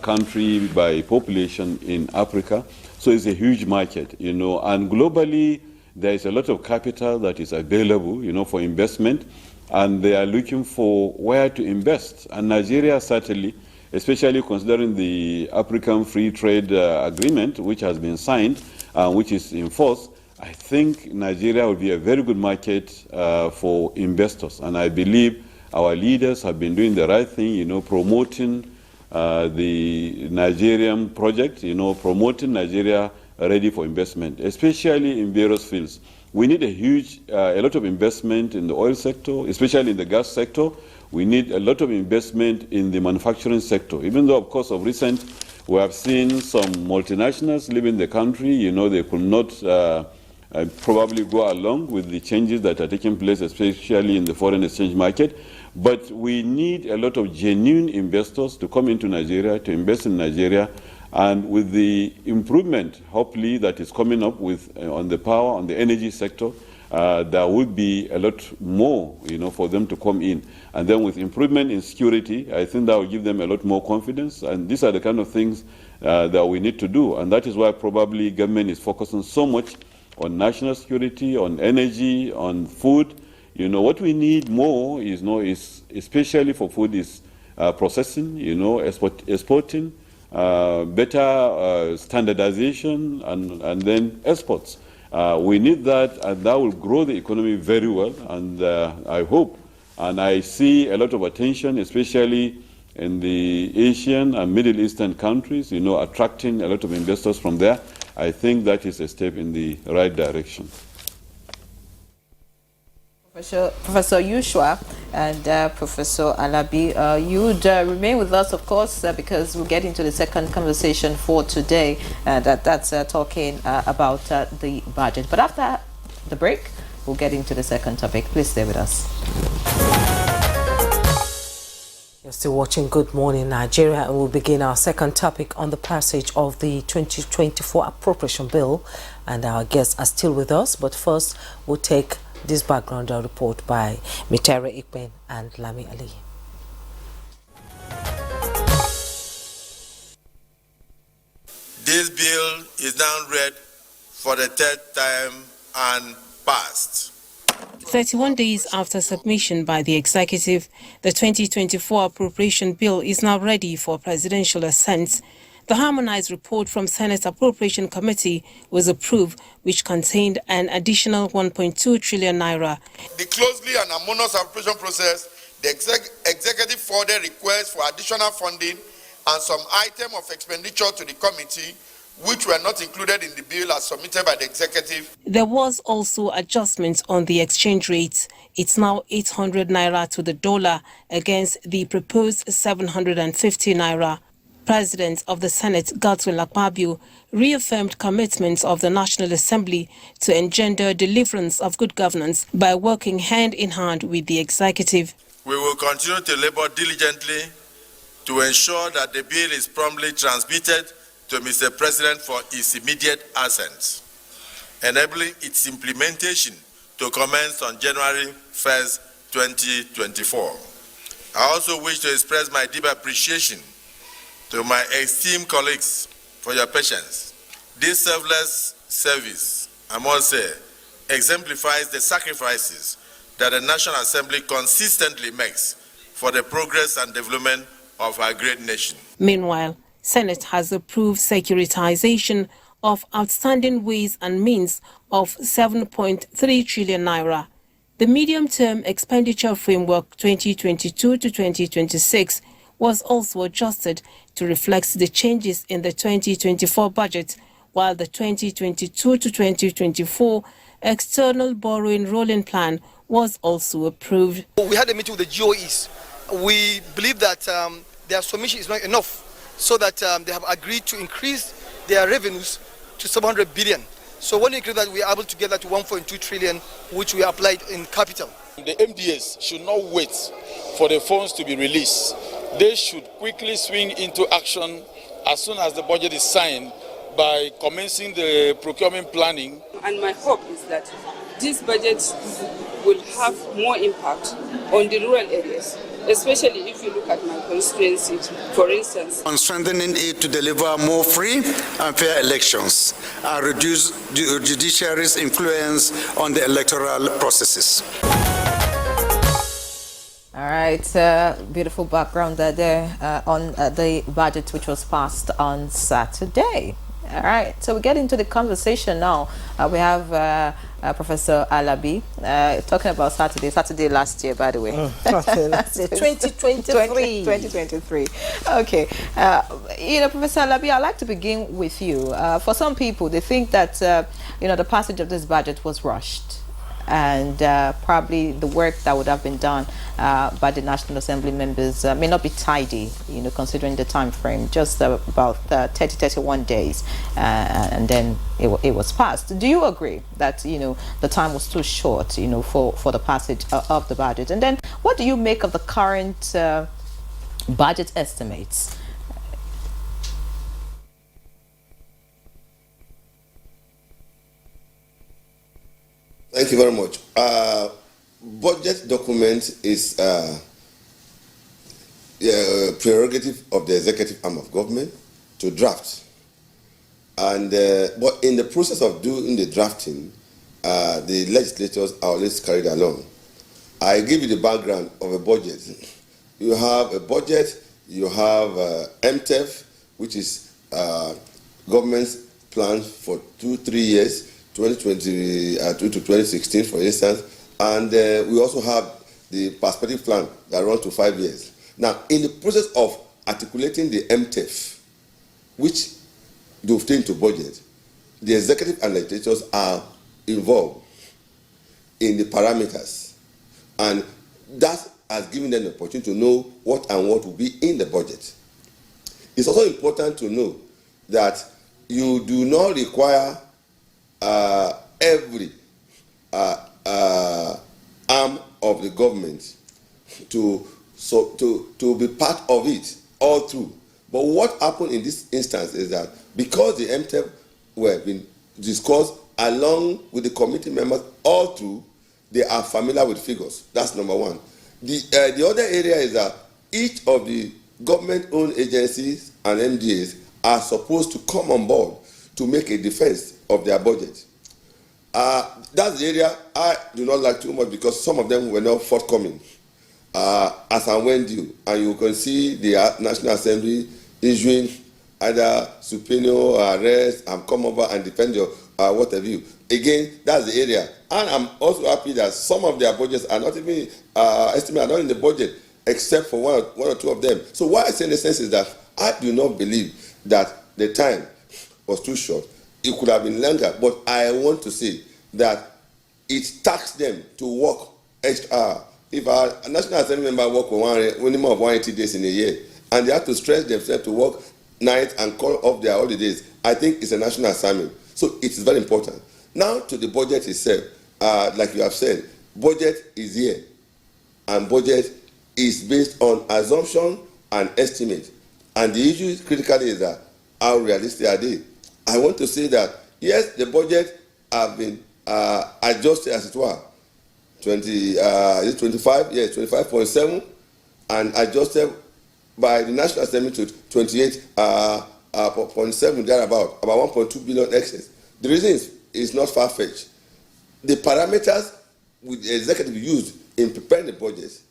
country by population in Africa. So it's a huge market, and globally there is a lot of capital that is available, for investment, and they are looking for where to invest. And Nigeria certainly, especially considering the African Free Trade Agreement, which has been signed, which is in force, I think Nigeria will be a very good market for investors. And I believe our leaders have been doing the right thing, promoting the Nigerian project, promoting Nigeria ready for investment, especially in various fields. We need a lot of investment in the oil sector, especially in the gas sector. We need a lot of investment in the manufacturing sector, even though, of course, of recent, we have seen some multinationals leaving the country. They could not probably go along with the changes that are taking place, especially in the foreign exchange market. But we need a lot of genuine investors to come into Nigeria, to invest in Nigeria. And with the improvement, hopefully, that is coming up with on the power, on the energy sector, there will be a lot more, for them to come in. And then with improvement in security, I think that will give them a lot more confidence. And these are the kind of things that we need to do. And that is why probably government is focusing so much on national security, on energy, on food. What we need more is especially for food, is processing, exporting, better standardization, and then exports. We need that, and that will grow the economy very well. And I hope, and I see a lot of attention, especially in the Asian and Middle Eastern countries, attracting a lot of investors from there. I think that is a step in the right direction. Professor Yusha and Professor Alabi, you would remain with us, of course, because we'll get into the second conversation for today, that's talking about the budget. But after the break, we'll get into the second topic. Please stay with us. You're still watching Good Morning Nigeria, and we'll begin our second topic on the passage of the 2024 appropriation bill. And our guests are still with us, but first we'll take This background report by Mitere Ikpen and Lami Ali. This bill is now read for the third time and passed. 31 days after submission by the executive, the 2024 appropriation bill is now ready for presidential assent. The harmonized report from Senate Appropriation Committee was approved, which contained an additional 1.2 trillion naira. The closely and harmonious appropriation process, the executive forwarded requests for additional funding and some item of expenditure to the committee, which were not included in the bill as submitted by the executive. There was also adjustment on the exchange rate. It's now 800 naira to the dollar against the proposed 750 naira. President of the Senate, Godswill Akpabio, reaffirmed commitments of the National Assembly to engender deliverance of good governance by working hand in hand with the executive. We will continue to labor diligently to ensure that the bill is promptly transmitted to Mr. President for his immediate assent, enabling its implementation to commence on January 1st, 2024. I also wish to express my deep appreciation to my esteemed colleagues for your patience. This selfless service, I must say, exemplifies the sacrifices that the National Assembly consistently makes for the progress and development of our great nation. Meanwhile, Senate has approved securitization of outstanding ways and means of 7.3 trillion naira. The medium-term expenditure framework 2022 to 2026 was also adjusted to reflect the changes in the 2024 budget, while the 2022 to 2024 external borrowing rolling plan was also approved. We had a meeting with the GOEs. We believe that their submission is not enough, so that they have agreed to increase their revenues to 700 billion. So when you increase that, we are able to get that to 1.2 trillion, which we applied in capital. The MDS should not wait for the funds to be released. They should quickly swing into action as soon as the budget is signed by commencing the procurement planning. And my hope is that this budget will have more impact on the rural areas, especially if you look at my constituency, for instance. On strengthening it to deliver more free and fair elections and reduce the judiciary's influence on the electoral processes. All right, beautiful background there on the budget which was passed on Saturday. All right, so we get into the conversation now. We have Professor Alabi talking about Saturday last year, by the way. 2023. Okay, Professor Alabi, I'd like to begin with you. For some people, they think that the passage of this budget was rushed, and probably the work that would have been done by the National Assembly members may not be tidy, considering the time frame, just about 31 days, and then it was passed. Do you agree that the time was too short, for the passage of the budget? And then what do you make of the current budget estimates? Thank you very much. Budget document is prerogative of the executive arm of government to draft. And but in the process of doing the drafting, the legislators are always carried along. I give you the background of a budget. You have a budget, you have MTEF, which is government's plan for 2-3 years, 2020 to 2016, for instance, and we also have the perspective plan that runs to 5 years. Now, in the process of articulating the MTEF, which dovetail into budget, the executive and legislators are involved in the parameters, and that has given them the opportunity to know what will be in the budget. It's also important to know that you do not require every arm of the government to be part of it all through. But what happened in this instance is that because the MTEF were being discussed along with the committee members all through, they are familiar with figures. That's number one. The other area is that each of the government-owned agencies and MDAs are supposed to come on board to make a defense of their budget. That's the area I do not like too much because some of them were not forthcoming as and when due. And you can see the National Assembly issuing either subpoena or arrest and come over and defend your whatever you. Again, that's the area. And I'm also happy that some of their budgets are not even estimated, are not in the budget, except for one or two of them. So what I say in the sense is that I do not believe that the time was too short. It could have been longer, but I want to say that it taxed them to work extra hour. If a National Assembly member work for minimum of 180 days in a year, and they have to stress themselves to work night and call off their holidays, I think it's a national assignment. So it is very important. Now to the budget itself, like you have said, budget is here, and budget is based on assumption and estimate. And the issue critically is that how realistic are they? I want to say that yes, the budget have been adjusted as it were. 25, yes, 25.7, and adjusted by the National Assembly to 28.7 thereabout, about 1.2 billion excess. The reason is not far-fetched. The parameters the executive used in preparing the budget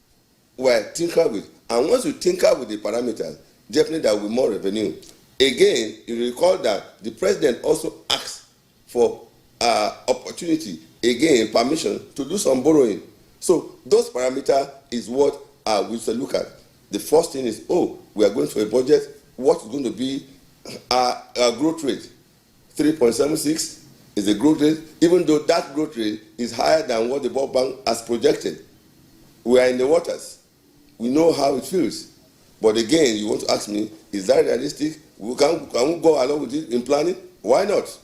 were tinkered with, and once you tinker with the parameters, definitely there will be more revenue. Again, you recall that the president also asked for opportunity, again, permission to do some borrowing. So those parameters is what we should look at. The first thing is, we are going for a budget. What is going to be our growth rate? 3.76 is the growth rate, even though that growth rate is higher than what the World Bank has projected. We are in the waters. We know how it feels. But again, you want to ask me, is that realistic? Can we go along with it in planning? Why not?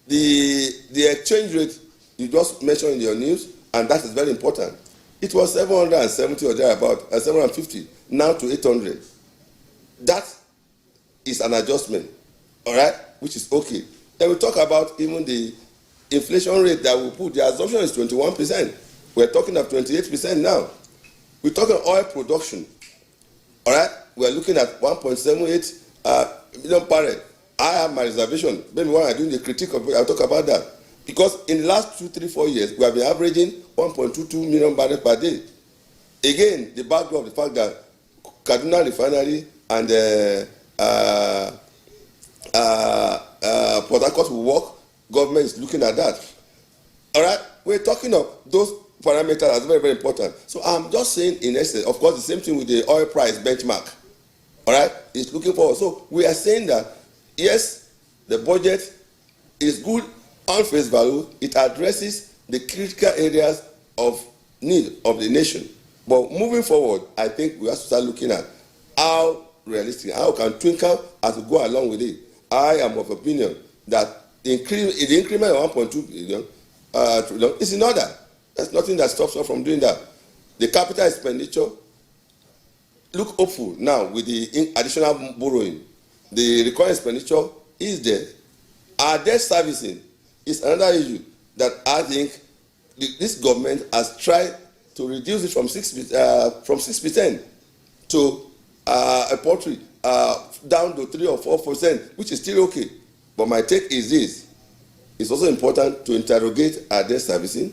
The exchange rate you just mentioned in your news, and that is very important. It was 770 or thereabout, 750, now to 800. That is an adjustment, all right, which is okay. Then we talk about even the inflation rate that we put. The assumption is 21%. We're talking of 28% now. We're talking oil production, all right? We're looking at 1.78 million barrels. I have my reservation. Maybe when I'm doing the critique of it, I'll talk about that. Because in the last 2, 3, 4 years, we have been averaging 1.22 million barrels per day. Again, the backdrop of the fact that Kaduna Refinery and Port Harcourt will work, government is looking at that. All right? We're talking of those parameters as very, very important. So I'm just saying, in essence, of course, the same thing with the oil price benchmark. All right? It's looking forward. So we are saying that, yes, the budget is good on face value. It addresses the critical areas of need of the nation. But moving forward, I think we have to start looking at how realistic, how can twinkle as we go along with it. I am of opinion that the increment of 1.2 billion trillion is in order. There's nothing that stops us from doing that. The capital expenditure, look hopeful now with the additional borrowing. The required expenditure is there. Our debt servicing is another issue that I think this government has tried to reduce it from 6% to a paltry down to 3 or 4%, which is still okay. But my take is this: it's also important to interrogate our debt servicing,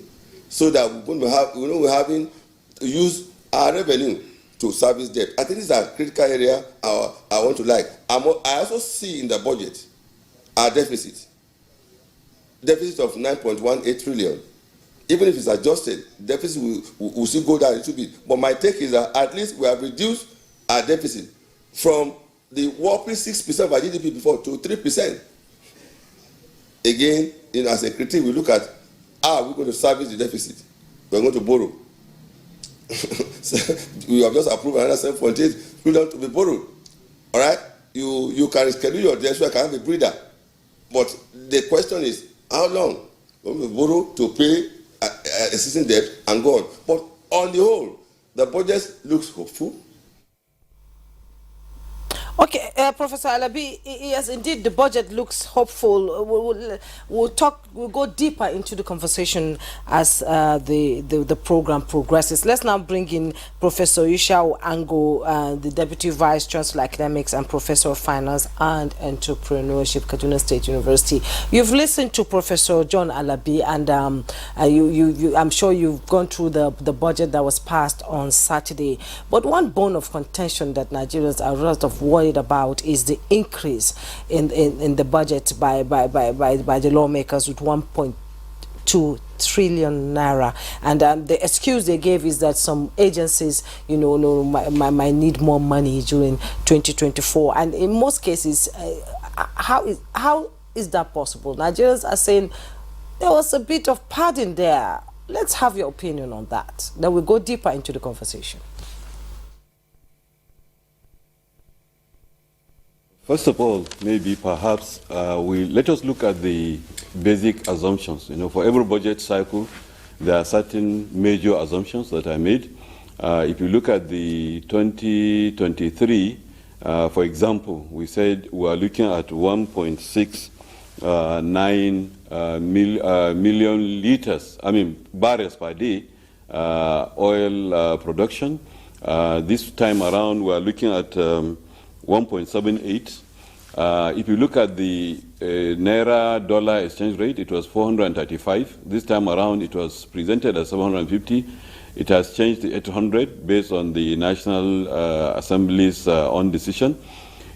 so that we're having to use our revenue to service debt. I think this is a critical area I want to like. I also see in the budget our deficit of 9.18 trillion. Even if it's adjusted, deficit will still go down a little bit. But my take is that at least we have reduced our deficit from the whopping 6% of our GDP before to 3%. Again, as a critique, we look at how we're going to service the deficit. We're going to borrow. So we have just approved another 7.8 trillion to be borrowed. All right? You can schedule your debt so you can have a breather. But the question is, how long? We're going to borrow to pay existing debt and go on. But on the whole, the budget looks hopeful. Okay, Professor Alabi, yes, indeed, the budget looks hopeful. We'll go deeper into the conversation as the program progresses. Let's now bring in Professor Ishao Ango, the Deputy Vice Chancellor Academics and Professor of Finance and Entrepreneurship, Kaduna State University. You've listened to Professor John Alabi, and I'm sure you've gone through the budget that was passed on Saturday. But one bone of contention that Nigerians are a lot of worried about is the increase in the budget by the lawmakers with 1.2 trillion naira, and the excuse they gave is that some agencies, might need more money during 2024, and in most cases, how is that possible? Nigerians are saying there was a bit of padding there. Let's have your opinion on that. Then we'll go deeper into the conversation. First of all, maybe perhaps let us look at the basic assumptions. For every budget cycle, there are certain major assumptions that are made. If you look at the 2023, for example, we said we are looking at 1.69 million liters, barrels per day, oil production. This time around, we are looking at 1.78. If you look at the Naira dollar exchange rate, it was 435. This time around, it was presented as 750. It has changed to 800 based on the National Assembly's own decision.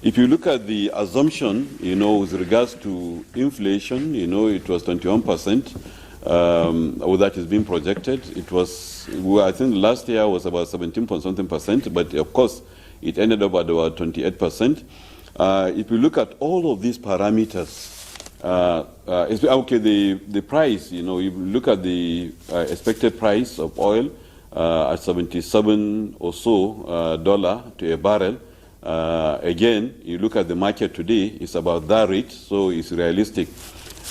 If you look at the assumption, with regards to inflation, it was 21%. That is being projected. It was, I think last year was about 17.something%, but of course, it ended up at about 28%. If you look at all of these parameters, the price, you look at the expected price of oil at 77 or so dollar to a barrel. Again, you look at the market today, it's about that rate, so it's realistic.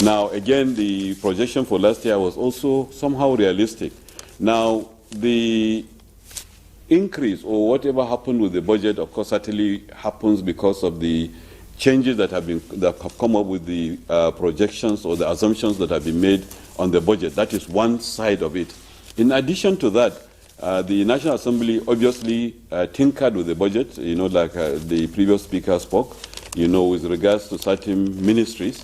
Now, again, the projection for last year was also somehow realistic. Now, the increase or whatever happened with the budget, of course, certainly happens because of the changes that have come up with the projections or the assumptions that have been made on the budget. That is one side of it. In addition to that, the National Assembly obviously tinkered with the budget, like the previous speaker spoke, with regards to certain ministries.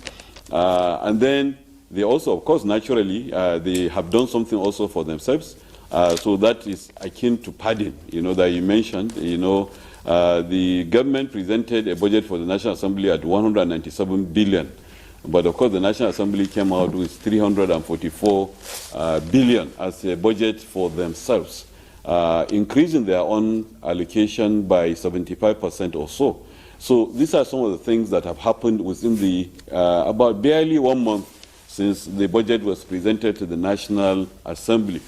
And then they also, of course, naturally, they have done something also for themselves. So that is akin to padding, that you mentioned. The government presented a budget for the National Assembly at 197 billion. But of course, the National Assembly came out with 344 billion as a budget for themselves, increasing their own allocation by 75% or so. So these are some of the things that have happened within the about barely 1 month since the budget was presented to the National Assembly.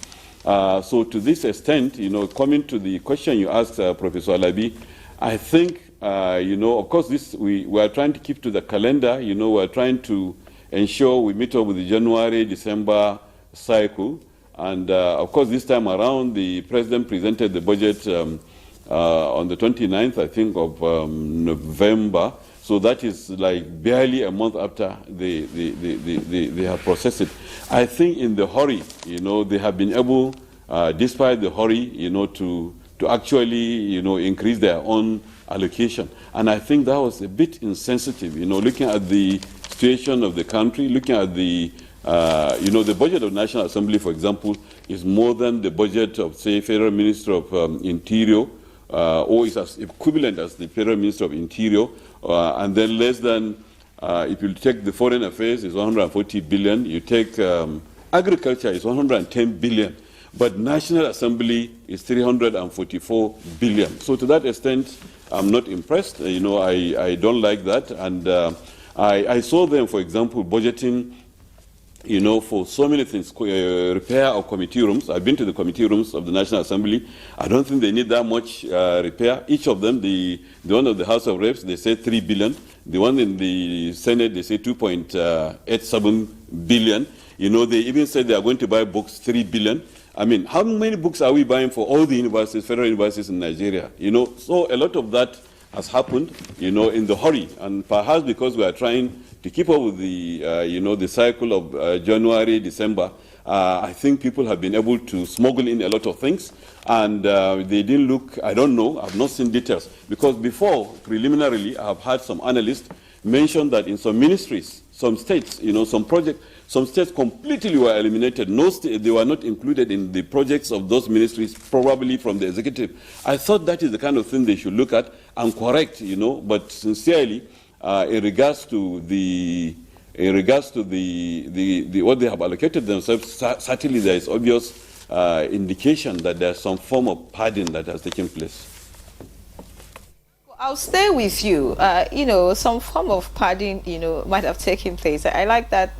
So to this extent, coming to the question you asked, Professor Alabi, I think, of course, we are trying to keep to the calendar. We are trying to ensure we meet up with the January-December cycle. And, of course, this time around, the President presented the budget on the 29th, I think, of November. So that is like barely a month after they have processed it. I think in the hurry, they have been able, despite the hurry, to actually, increase their own allocation. And I think that was a bit insensitive, looking at the situation of the country, looking at the, the budget of the National Assembly, for example, is more than the budget of, say, Federal Minister of Interior, or is as equivalent as the Federal Minister of Interior, and then less than, if you take the foreign affairs, it's 140 billion. You take agriculture, it's 110 billion. But National Assembly is 344 billion. So to that extent, I'm not impressed. I don't like that. And I saw them, for example, budgeting, for so many things, repair of committee rooms. I've been to the committee rooms of the National Assembly. I don't think they need that much repair. Each of them, the one of the House of Reps, they say 3 billion. The one in the Senate, they say 2.87 billion. They even said they are going to buy books, 3 billion. I mean, how many books are we buying for all the universities, federal universities in Nigeria? So a lot of that, has happened, in the hurry, and perhaps because we are trying to keep up with the, the cycle of January, December. I think people have been able to smuggle in a lot of things, and they didn't look, I don't know, I've not seen details. Because before, preliminarily, I have had some analysts mention that in some ministries, some states, some projects, some states completely were eliminated. No they were not included in the projects of those ministries, probably from the executive. I thought that is the kind of thing they should look at and correct, but sincerely, in regards to what they have allocated themselves, certainly there is obvious indication that there's some form of padding that has taken place. I'll stay with you. Some form of padding, might have taken place. I like that,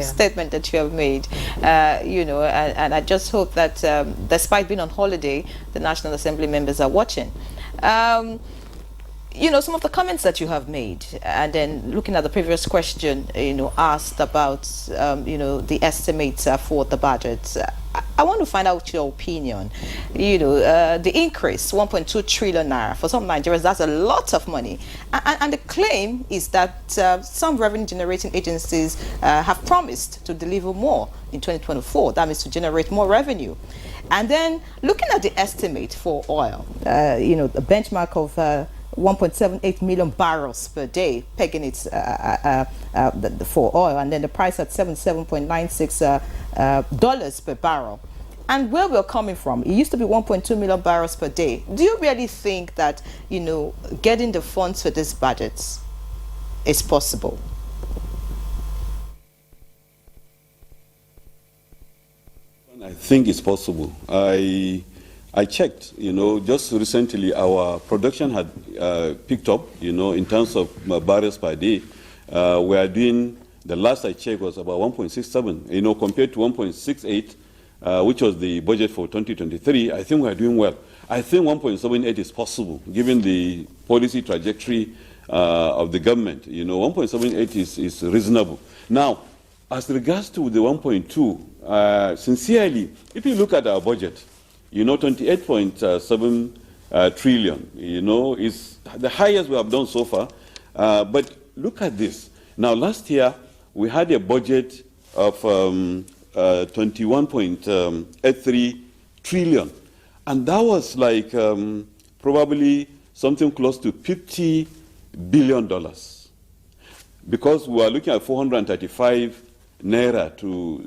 statement that you have made, and I just hope that despite being on holiday, the National Assembly members are watching. Some of the comments that you have made, and then looking at the previous question, asked about, the estimates for the budget. I want to find out your opinion. The increase, 1.2 trillion naira, for some Nigerians, that's a lot of money. And the claim is that some revenue-generating agencies have promised to deliver more in 2024. That means to generate more revenue. And then looking at the estimate for oil, the benchmark of 1.78 million barrels per day, pegging it for oil, and then the price at $77.96 dollars per barrel. And where we're coming from, it used to be 1.2 million barrels per day. Do you really think that, getting the funds for this budget is possible? I think it's possible. I checked, just recently our production had picked up, in terms of barrels per day. We are doing, the last I checked was about 1.67, compared to 1.68, which was the budget for 2023. I think we are doing well. I think 1.78 is possible, given the policy trajectory of the government. 1.78 is reasonable. Now, as regards to the 1.2, sincerely, if you look at our budget, 28.7 trillion, is the highest we have done so far. But look at this. Now, last year, we had a budget of 21.83 trillion. And that was like probably something close to $50 billion. Because we are looking at 435 naira to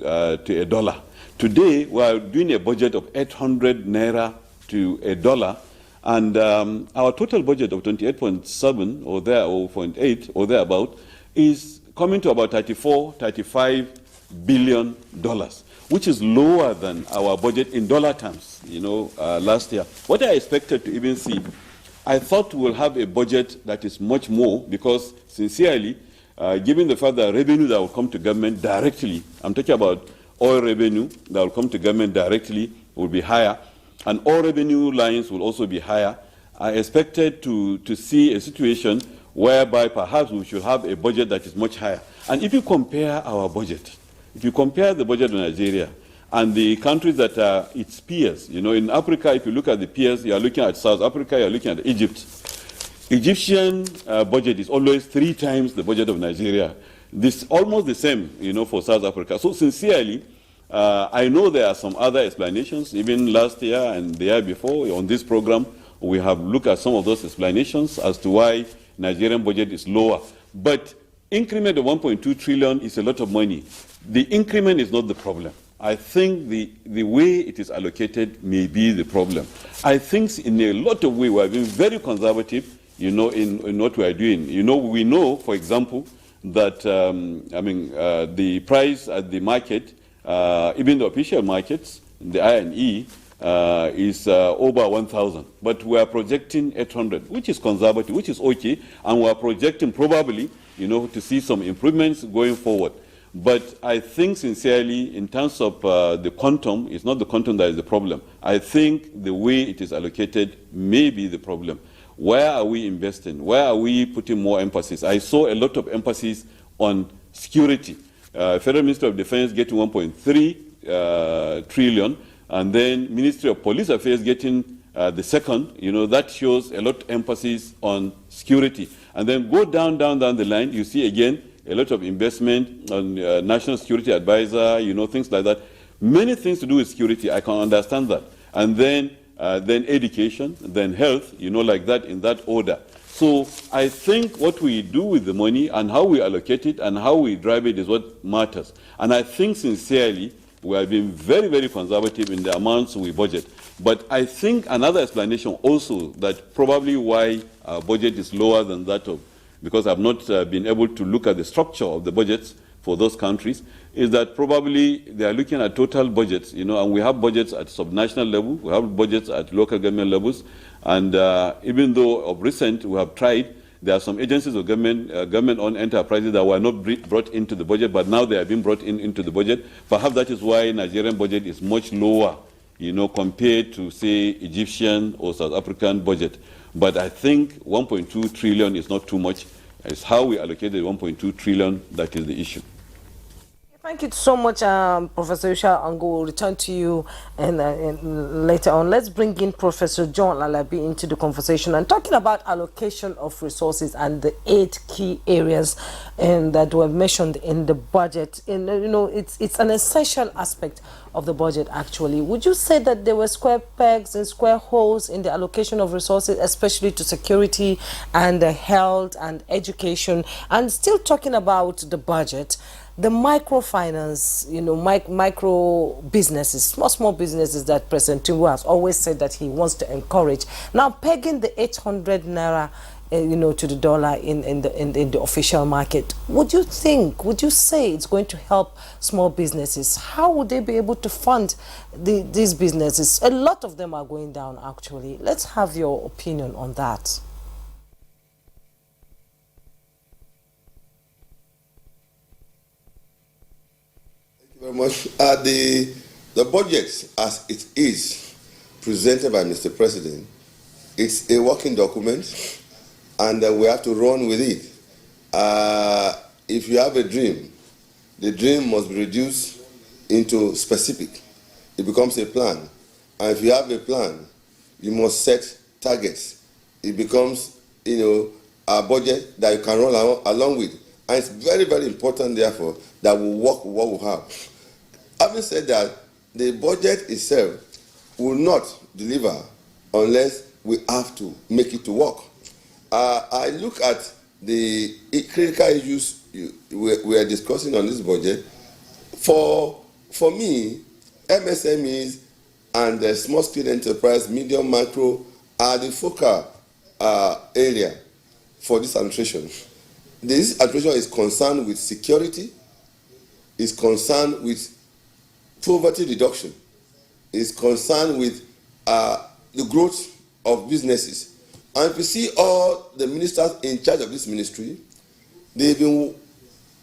a dollar. Today, we are doing a budget of 800 naira to a dollar, and our total budget of 28.7 or 0.8 or thereabout is coming to about 35 billion dollars, which is lower than our budget in dollar terms, last year. What I expected to even see, I thought we'll have a budget that is much more, because sincerely, given the fact that revenue that will come to government directly, I'm talking about oil revenue that will come to government directly will be higher, and all revenue lines will also be higher. I expected to see a situation whereby perhaps we should have a budget that is much higher. And if you compare our budget, if you compare the budget of Nigeria and the countries that are its peers, in Africa, if you look at the peers, you are looking at South Africa, you are looking at Egypt. Egyptian budget is always 3 times the budget of Nigeria. This almost the same, for South Africa. So sincerely, I know there are some other explanations. Even last year and the year before on this program, we have looked at some of those explanations as to why Nigerian budget is lower. But increment of 1.2 trillion is a lot of money. The increment is not the problem. I think the way it is allocated may be the problem. I think in a lot of ways we have been very conservative, in what we are doing. We know, for example, that the price at the market, even the official markets, the I&E, is over 1,000. But we are projecting 800, which is conservative, which is okay, and we are projecting probably, to see some improvements going forward. But I think sincerely, in terms of the quantum, it's not the quantum that is the problem. I think the way it is allocated may be the problem. Where are we investing? Where are we putting more emphasis? I saw a lot of emphasis on security. Federal Ministry of Defense getting 1.3 trillion, and then Ministry of Police Affairs getting the second, that shows a lot of emphasis on security. And then go down the line, you see again a lot of investment on national security advisor, things like that. Many things to do with security, I can understand that. And then education, then health, like that, in that order. So I think what we do with the money and how we allocate it and how we drive it is what matters. And I think sincerely, we have been very, very conservative in the amounts we budget. But I think another explanation also that probably why our budget is lower than that of, because I've not been able to look at the structure of the budgets for those countries, is that probably they are looking at total budgets, and we have budgets at subnational level, we have budgets at local government levels, and even though of recent we have tried, there are some agencies of government-owned enterprises that were not brought into the budget, but now they have been brought into the budget. Perhaps that is why Nigerian budget is much lower, compared to, say, Egyptian or South African budget. But I think 1.2 trillion is not too much. It's how we allocated 1.2 trillion that is the issue. Thank you so much, Professor Yusha Ango. We'll return to you and later on. Let's bring in Professor John Lalabi into the conversation and talking about allocation of resources and the 8 key areas that were mentioned in the budget. It's an essential aspect of the budget, actually. Would you say that there were square pegs and square holes in the allocation of resources, especially to security and health and education? And still talking about the budget, the microfinance, micro businesses, small businesses that President Tinubu has always said that he wants to encourage. Now, pegging the 800 naira, to the dollar in the official market, would you say it's going to help small businesses? How would they be able to fund these businesses? A lot of them are going down, actually. Let's have your opinion on that. Very much. The budget, as it is presented by Mr. President, it's a working document, and we have to run with it. If you have a dream, the dream must be reduced into specific. It becomes a plan. And if you have a plan, you must set targets. It becomes, a budget that you can run along with. And it's very, very important, therefore, that we work with what we have. Having said that, the budget itself will not deliver unless we have to make it to work. I look at the critical issues we are discussing on this budget. For me, MSMEs and the small-scale enterprise, medium, micro, are the focal area for this administration. This administration is concerned with security, is concerned with poverty reduction, is concerned with the growth of businesses. And if you see all the ministers in charge of this ministry, they've been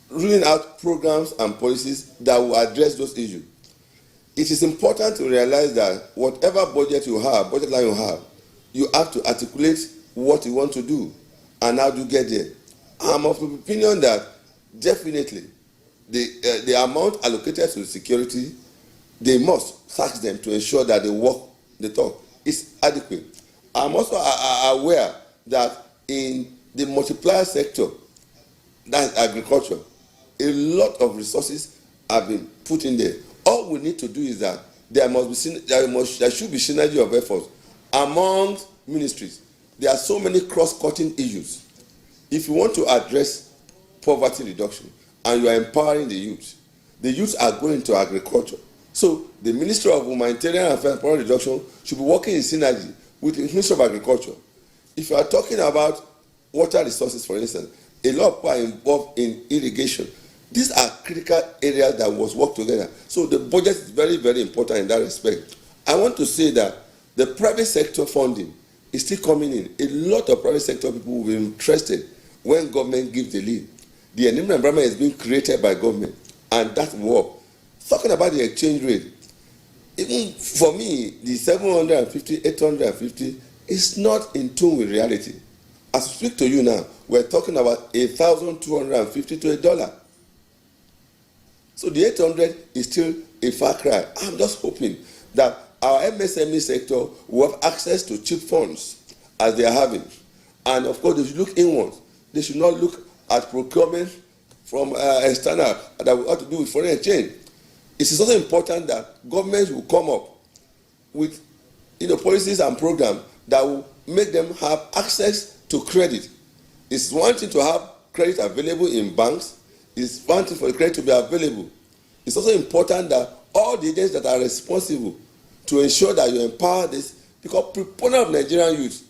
rolling out programs and policies that will address those issues. It is important to realize that whatever budget line you have, you have to articulate what you want to do and how to get there. I'm of the opinion that definitely the amount allocated to security, they must tax them to ensure that they walk the talk is adequate. I'm also aware that in the multiplier sector, that's agriculture, a lot of resources have been put in there. All we need to do is that there should be synergy of efforts among ministries. There are so many cross-cutting issues. If you want to address poverty reduction and you are empowering the youth are going to agriculture. So the Ministry of Humanitarian Affairs and Poverty Reduction should be working in synergy with the Ministry of Agriculture. If you are talking about water resources, for instance, a lot of people are involved in irrigation. These are critical areas that must work together. So the budget is very, very important in that respect. I want to say that the private sector funding is still coming in. A lot of private sector people will be interested when government gives the lead. The environment is being created by government, and that work. Talking about the exchange rate, even for me, the 750, 850 is not in tune with reality. As I speak to you now, we're talking about 1,250 to $1. So the 800 is still a far cry. I'm just hoping that our MSME sector will have access to cheap funds as they are having. And of course, they should look inwards. They should not look at procurement from external that will have to do with foreign exchange. It is also important that governments will come up with policies and programs that will make them have access to credit. It's one thing to have credit available in banks. It's one thing for the credit to be available. It's also important that all the agents that are responsible to ensure that you empower this, because proponents of Nigerian youth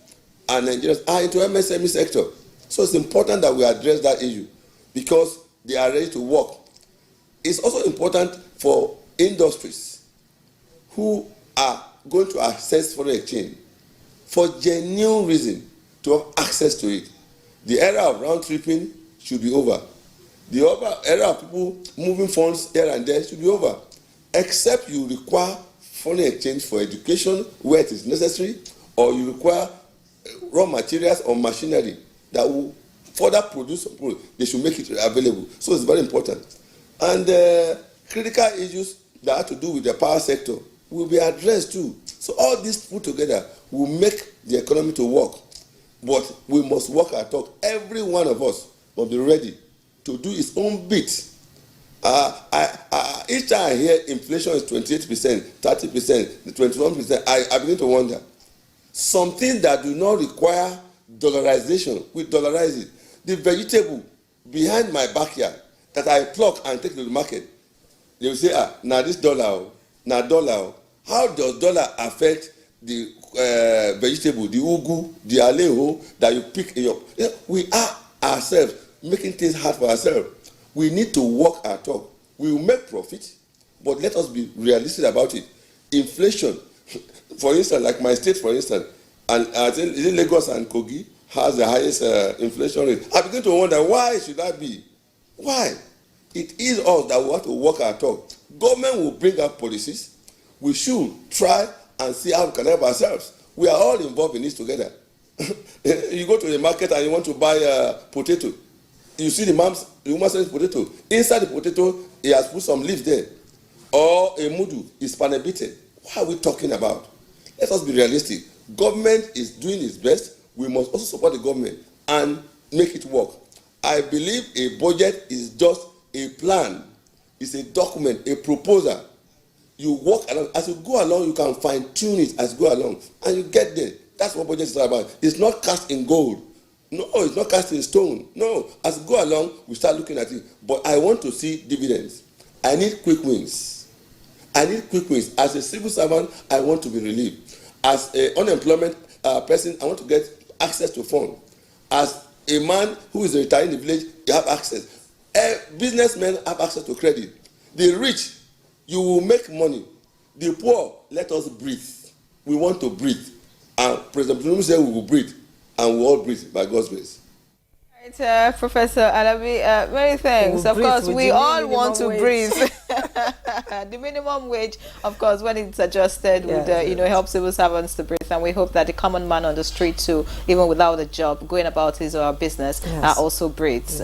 and Nigerians are into MSME sector. So it's important that we address that issue because they are ready to work. It's also important for industries who are going to access foreign exchange for genuine reason to have access to it. The era of round tripping should be over. The era of people moving funds here and there should be over, except you require foreign exchange for education where it is necessary, or you require raw materials or machinery that will further produce. They should make it available. So it's very important. And critical issues that have to do with the power sector will be addressed too. So all this put together will make the economy to work. But we must work our talk. Every one of us must be ready to do its own bit. Each time I hear inflation is 28%, 30%, 21%, I begin to wonder. Something that do not require dollarization, we dollarize it. The vegetable behind my backyard that I pluck and take to the market, they will say, now this dollar, now dollar. How does dollar affect the vegetable, the ugu, the aleho that you pick in your... We are ourselves making things hard for ourselves. We need to walk our talk. We will make profit, but let us be realistic about it. Inflation, for instance, like my state, for instance, and is it Lagos and Kogi has the highest inflation rate. I begin to wonder, why should that be? Why? It is us that will have to walk our talk. Government will bring up policies. We should try and see how we can help ourselves. We are all involved in this together. You go to the market and you want to buy a potato. You see the woman selling potato. Inside the potato, he has put some leaves there. Or a mudu is panebite. What are we talking about? Let us be realistic. Government is doing its best. We must also support the government and make it work. I believe a budget is just a plan. It's a document, a proposal. You walk along. As you go along, you can fine-tune it as you go along. And you get there. That's what budget is all about. It's not cast in gold. No, it's not cast in stone. No, as we go along, we start looking at it. But I want to see dividends. I need quick wins. I need quick wins. As a civil servant, I want to be relieved. As an unemployment person, I want to get access to funds. As a man who is retiring in the village, you have access. Businessmen have access to credit. The rich, you will make money. The poor, let us breathe. We want to breathe. And President Tinubu said we will breathe. And we all breathe by God's grace. Right, Professor Alabi, many thanks. Of course, we all want to breathe. The minimum wage, of course, when it's adjusted, would help civil servants to breathe. And we hope that the common man on the street too, even without a job, going about his or her business, also breathes.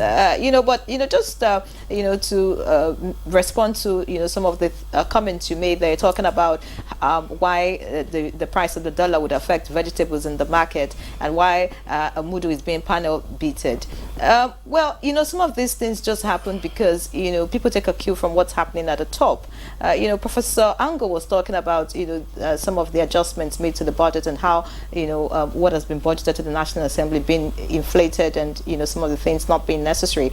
Just to respond to some of the comments you made there, talking about why the price of the dollar would affect vegetables in the market and why a mudu is being panel beaten. Some of these things just happen because people take a cue from what's happening at the top. Professor Ango was talking about some of the adjustments made to the budget and how what has been budgeted to the National Assembly being inflated and some of the things not being necessary.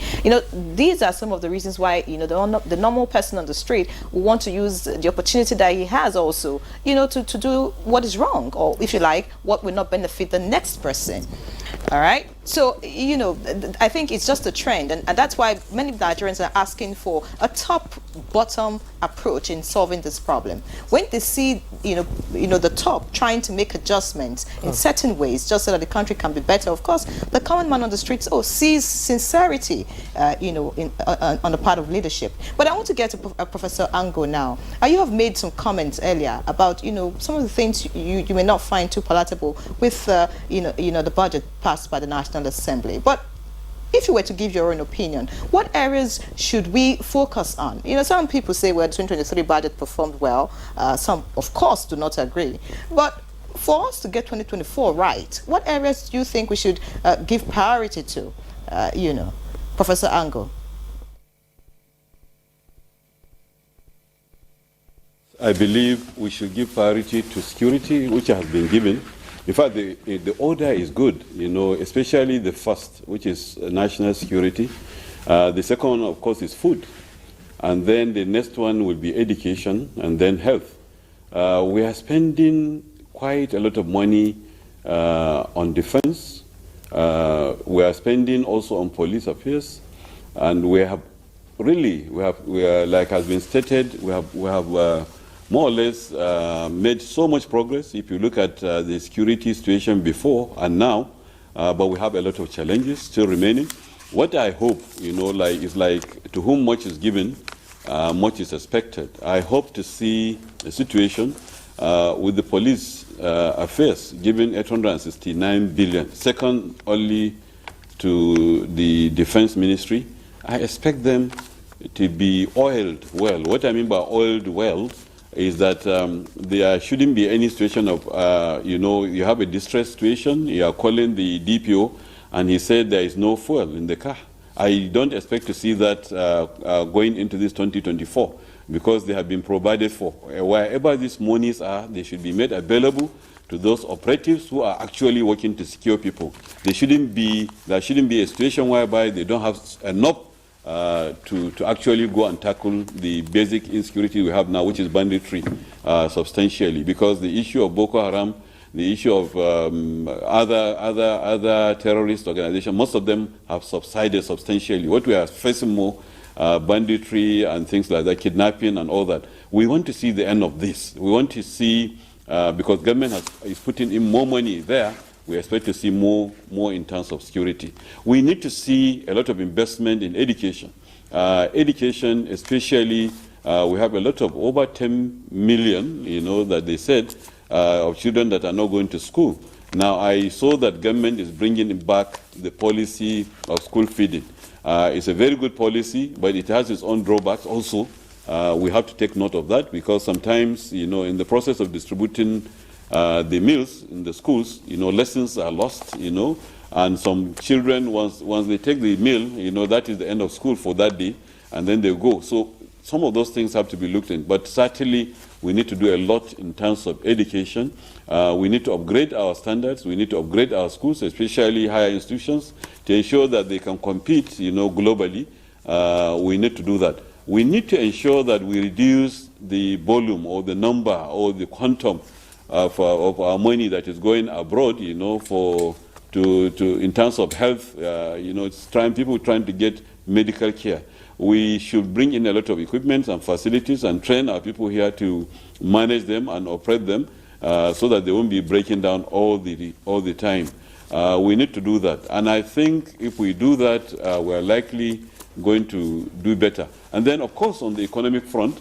These are some of the reasons why the normal person on the street will want to use the opportunity that he has also to do what is wrong, or if you like, what will not benefit the next person. All right. So, I think it's just a trend, and that's why many Nigerians are asking for a top-bottom approach in solving this problem. When they see, the top trying to make adjustments in certain ways, just so that the country can be better, of course, the common man on the streets sees sincerity, on the part of leadership. But I want to get to Professor Ango now. You have made some comments earlier about, some of the things you may not find too palatable with, the budget passed by the National Assembly. But if you were to give your own opinion, what areas should we focus on? You know, some people say, well, the 2023 budget performed well. Some, of course, do not agree. But for us to get 2024 right, what areas do you think we should give priority to? You know, Professor Ango. I believe we should give priority to security, which has been given. In fact, the order is good, you know, especially the first, which is national security. The second one, of course, is food. And then the next one will be education and then health. We are spending quite a lot of money on defense. We are spending also on police affairs. And we are, like has been stated, we have more or less made so much progress if you look at the security situation before and now, but we have a lot of challenges still remaining. What I hope, you know, is like to whom much is given, much is expected. I hope to see a situation with the police affairs giving 869 billion, second only to the defense ministry. I expect them to be oiled well. What I mean by oiled well is that there shouldn't be any situation of, you know, you have a distress situation, you are calling the DPO, and he said there is no fuel in the car. I don't expect to see that going into this 2024, because they have been provided for. Wherever these monies are, they should be made available to those operatives who are actually working to secure people. There shouldn't be a situation whereby they don't have enough to actually go and tackle the basic insecurity we have now, which is banditry, substantially, because the issue of Boko Haram, the issue of other terrorist organizations, most of them have subsided substantially. What we are facing more, banditry and things like that, kidnapping and all that. We want to see the end of this. We want to see, because government is putting in more money there, we expect to see more in terms of security. We need to see a lot of investment in education. Education, especially, we have a lot of over 10 million, you know, that they said, of children that are not going to school. Now, I saw that government is bringing back the policy of school feeding. It's a very good policy, but it has its own drawbacks also. We have to take note of that, because sometimes, you know, in the process of distributing the meals in the schools, you know, lessons are lost, you know, and some children, once they take the meal, you know, that is the end of school for that day, and then they go. So some of those things have to be looked at, but certainly we need to do a lot in terms of education. We need to upgrade our standards. We need to upgrade our schools, especially higher institutions, to ensure that they can compete, you know, globally. We need to do that. We need to ensure that we reduce the volume or the number or the quantum of our money that is going abroad, you know, in terms of health, you know, people trying to get medical care. We should bring in a lot of equipment and facilities and train our people here to manage them and operate them, so that they won't be breaking down all the time. We need to do that, and I think if we do that, we're likely going to do better. And then, of course, on the economic front,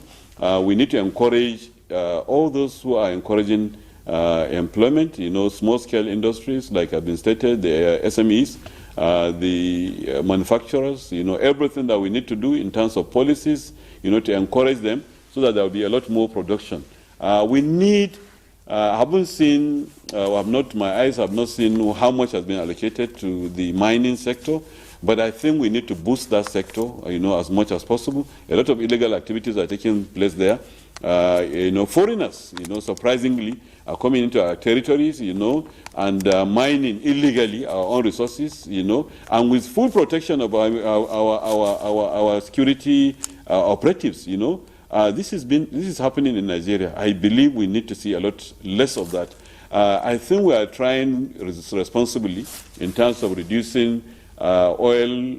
we need to encourage all those who are encouraging employment, you know, small-scale industries, like have been stated, the SMEs, the manufacturers, you know, everything that we need to do in terms of policies, you know, to encourage them so that there will be a lot more production. We need, I haven't seen, my eyes have not seen how much has been allocated to the mining sector, but I think we need to boost that sector, you know, as much as possible. A lot of illegal activities are taking place there. You know, foreigners, you know, surprisingly, are coming into our territories, you know, and mining illegally our own resources, you know, and with full protection of our security operatives, you know. This is happening in Nigeria. I believe we need to see a lot less of that. I think we are trying responsibly in terms of reducing oil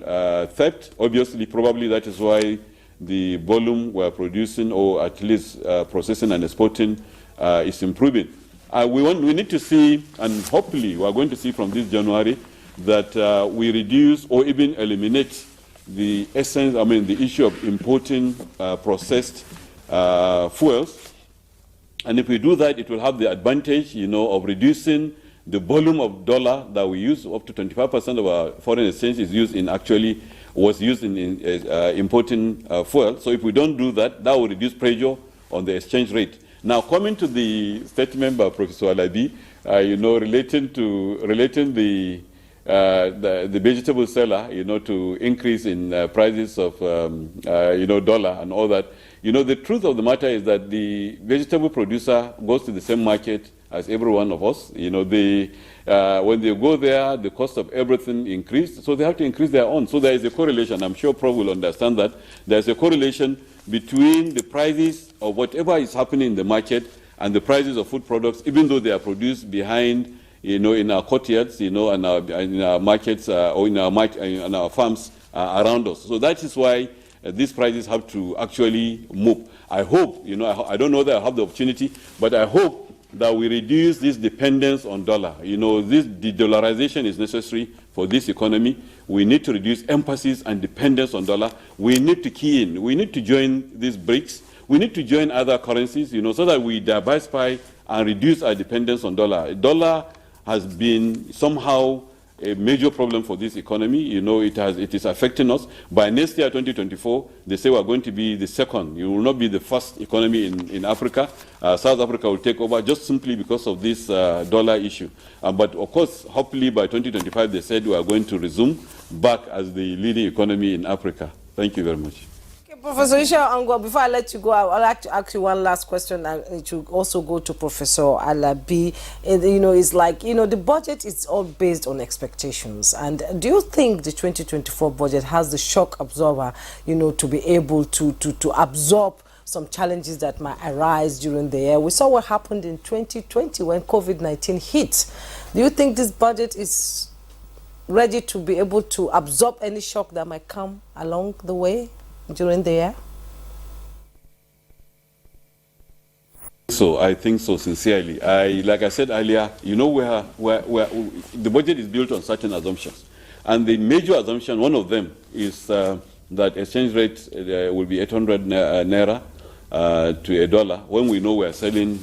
theft. Obviously, probably that is why the volume we are producing, or at least processing and exporting, is improving. We need to see, and hopefully we are going to see from this January, that we reduce or even eliminate the essence, the issue of importing processed fuels. And if we do that, it will have the advantage, you know, of reducing The volume of dollar that we use, up to 25% of our foreign exchange is used in was used in importing fuel. So if we don't do that, that will reduce pressure on the exchange rate. Now, coming to the statement by Professor Alabi, relating the vegetable seller, to increase in prices of, dollar and all that. The truth of the matter is that the vegetable producer goes to the same market as every one of us. When they go there, the cost of everything increased, so they have to increase their own. So there is a correlation. I'm sure Prof will understand that. There's a correlation between the prices of whatever is happening in the market and the prices of food products, even though they are produced behind, in our courtyards, and in our markets or in our farms around us. So that is why these prices have to actually move. I hope, I don't know that I have the opportunity, but I hope that we reduce this dependence on dollar. This de-dollarization is necessary for this economy. We need to reduce emphasis and dependence on dollar. We need to key in. We need to join these BRICS. We need to join other currencies, so that we diversify and reduce our dependence on dollar. Dollar has been somehow a major problem for this economy. It is affecting us. By next year, 2024, they say we are going to be the second. You will not be the first economy in Africa. South Africa will take over just simply because of this dollar issue. But of course, hopefully by 2025, they said we are going to resume back as the leading economy in Africa. Thank you very much. Professor Isha Angwa, before I let you go, I would like to ask you one last question, and it should also go to Professor Alabi. It's like, the budget is all based on expectations. And do you think the 2024 budget has the shock absorber, to be able to absorb some challenges that might arise during the year? We saw what happened in 2020 when COVID-19 hit. Do you think this budget is ready to be able to absorb any shock that might come along the way during the year? So I think so, sincerely. Like I said earlier, the budget is built on certain assumptions. And the major assumption, one of them, is that exchange rate will be 800 naira to a dollar, when we know we are selling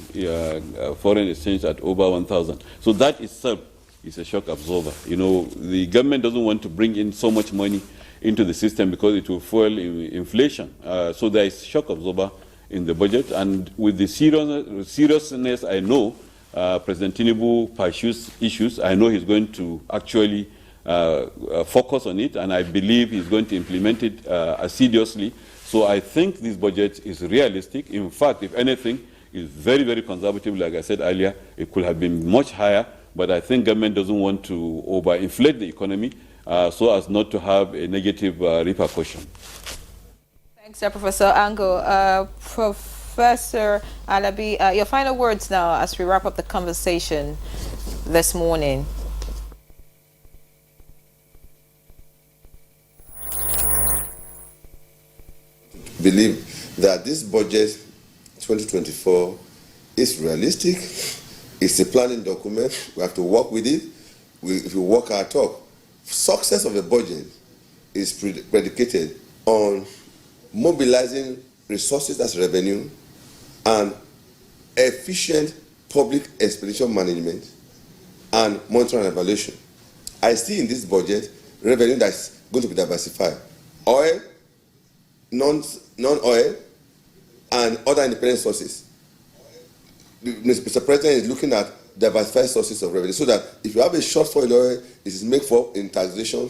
foreign exchange at over 1,000. So that itself is a shock absorber. The government doesn't want to bring in so much money into the system because it will fuel inflation. So there is shock absorber in the budget, and with the seriousness I know President Tinubu pursues issues, I know he's going to actually focus on it, and I believe he's going to implement it assiduously. So I think this budget is realistic. In fact, if anything, it's very, very conservative. Like I said earlier, it could have been much higher, but I think government doesn't want to overinflate the economy so as not to have a negative repercussion. Thanks, Professor Ango. Professor Alabi, your final words now as we wrap up the conversation this morning. Believe that this budget 2024 is realistic. It's a planning document. We have to work with it. If we work our talk, success of a budget is predicated on mobilizing resources, that's revenue, and efficient public expenditure management and monitoring and evaluation. I see in this budget revenue that's going to be diversified. Oil, non-oil, and other independent sources. Mr. President is looking at diversified sources of revenue so that if you have a shortfall in oil, it is made for in taxation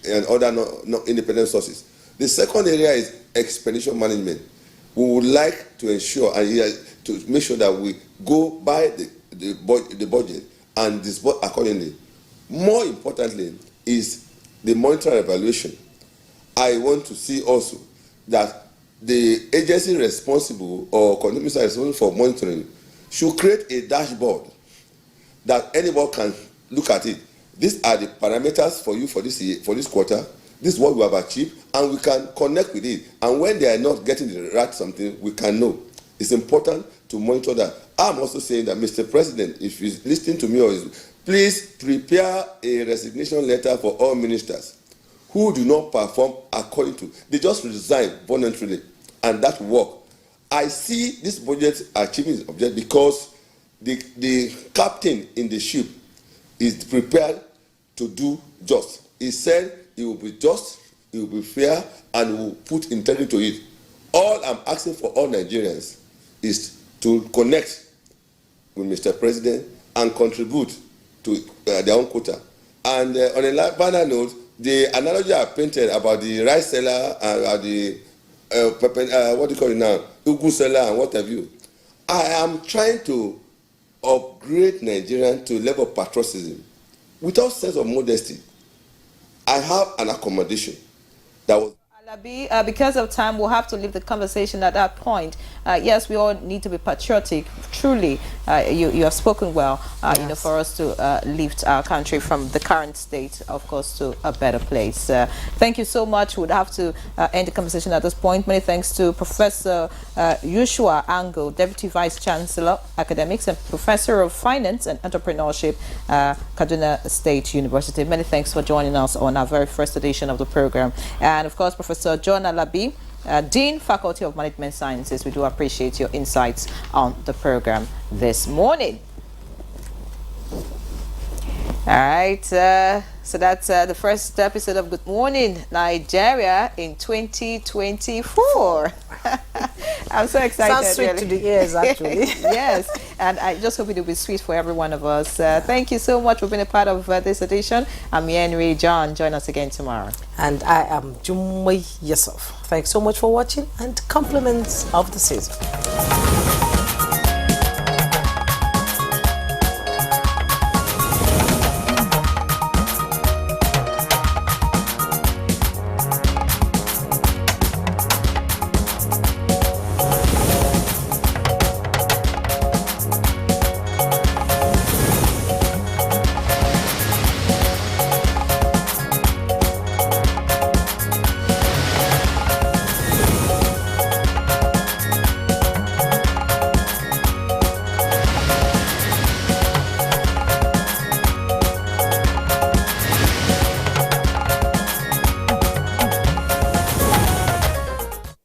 and other independent sources. The second area is expenditure management. We would like to ensure and to make sure that we go by the budget and disburse accordingly. More importantly is the monitoring and evaluation. I want to see also that the agency responsible or commissioner responsible for monitoring should create a dashboard that anybody can look at it. These are the parameters for you for this year, for this quarter. This is what we have achieved, and we can connect with it. And when they are not getting the right something, we can know. It's important to monitor that. I'm also saying that, Mr. President, if he's listening to me, please prepare a resignation letter for all ministers who do not perform according to. They just resign voluntarily, and that work. I see this budget achieving its objective because the captain in the ship is prepared to do just. He said he will be just, he will be fair, and will put integrity to it. All I'm asking for all Nigerians is to connect with Mr. President and contribute to their own quota. And on a banner note, the analogy I painted about the rice seller and the what do you call it now, ugu seller and what have you, I am trying to upgrade Nigerians to a level of patriotism without sense of modesty. I have an accommodation that was. Because of time, we'll have to leave the conversation at that point. Yes, we all need to be patriotic. Truly, you have spoken well, Yes. you know, for us to lift our country from the current state, of course, to a better place. Thank you so much. We'd have to end the conversation at this point. Many thanks to Professor Joshua Ango, Deputy Vice Chancellor, Academics, and Professor of Finance and Entrepreneurship, Kaduna State University. Many thanks for joining us on our very first edition of the program. And, of course, Professor John Alabi, Dean, Faculty of Management Sciences. We do appreciate your insights on the program this morning. All right, so that's the first episode of Good Morning Nigeria in 2024. I'm so excited. Sounds sweet to the ears, actually. Yes, and I just hope it will be sweet for every one of us. Thank you so much for being a part of this edition. I'm Henry John. Join us again tomorrow. And I am Jummai Yusuf. Thanks so much for watching, and compliments of the season.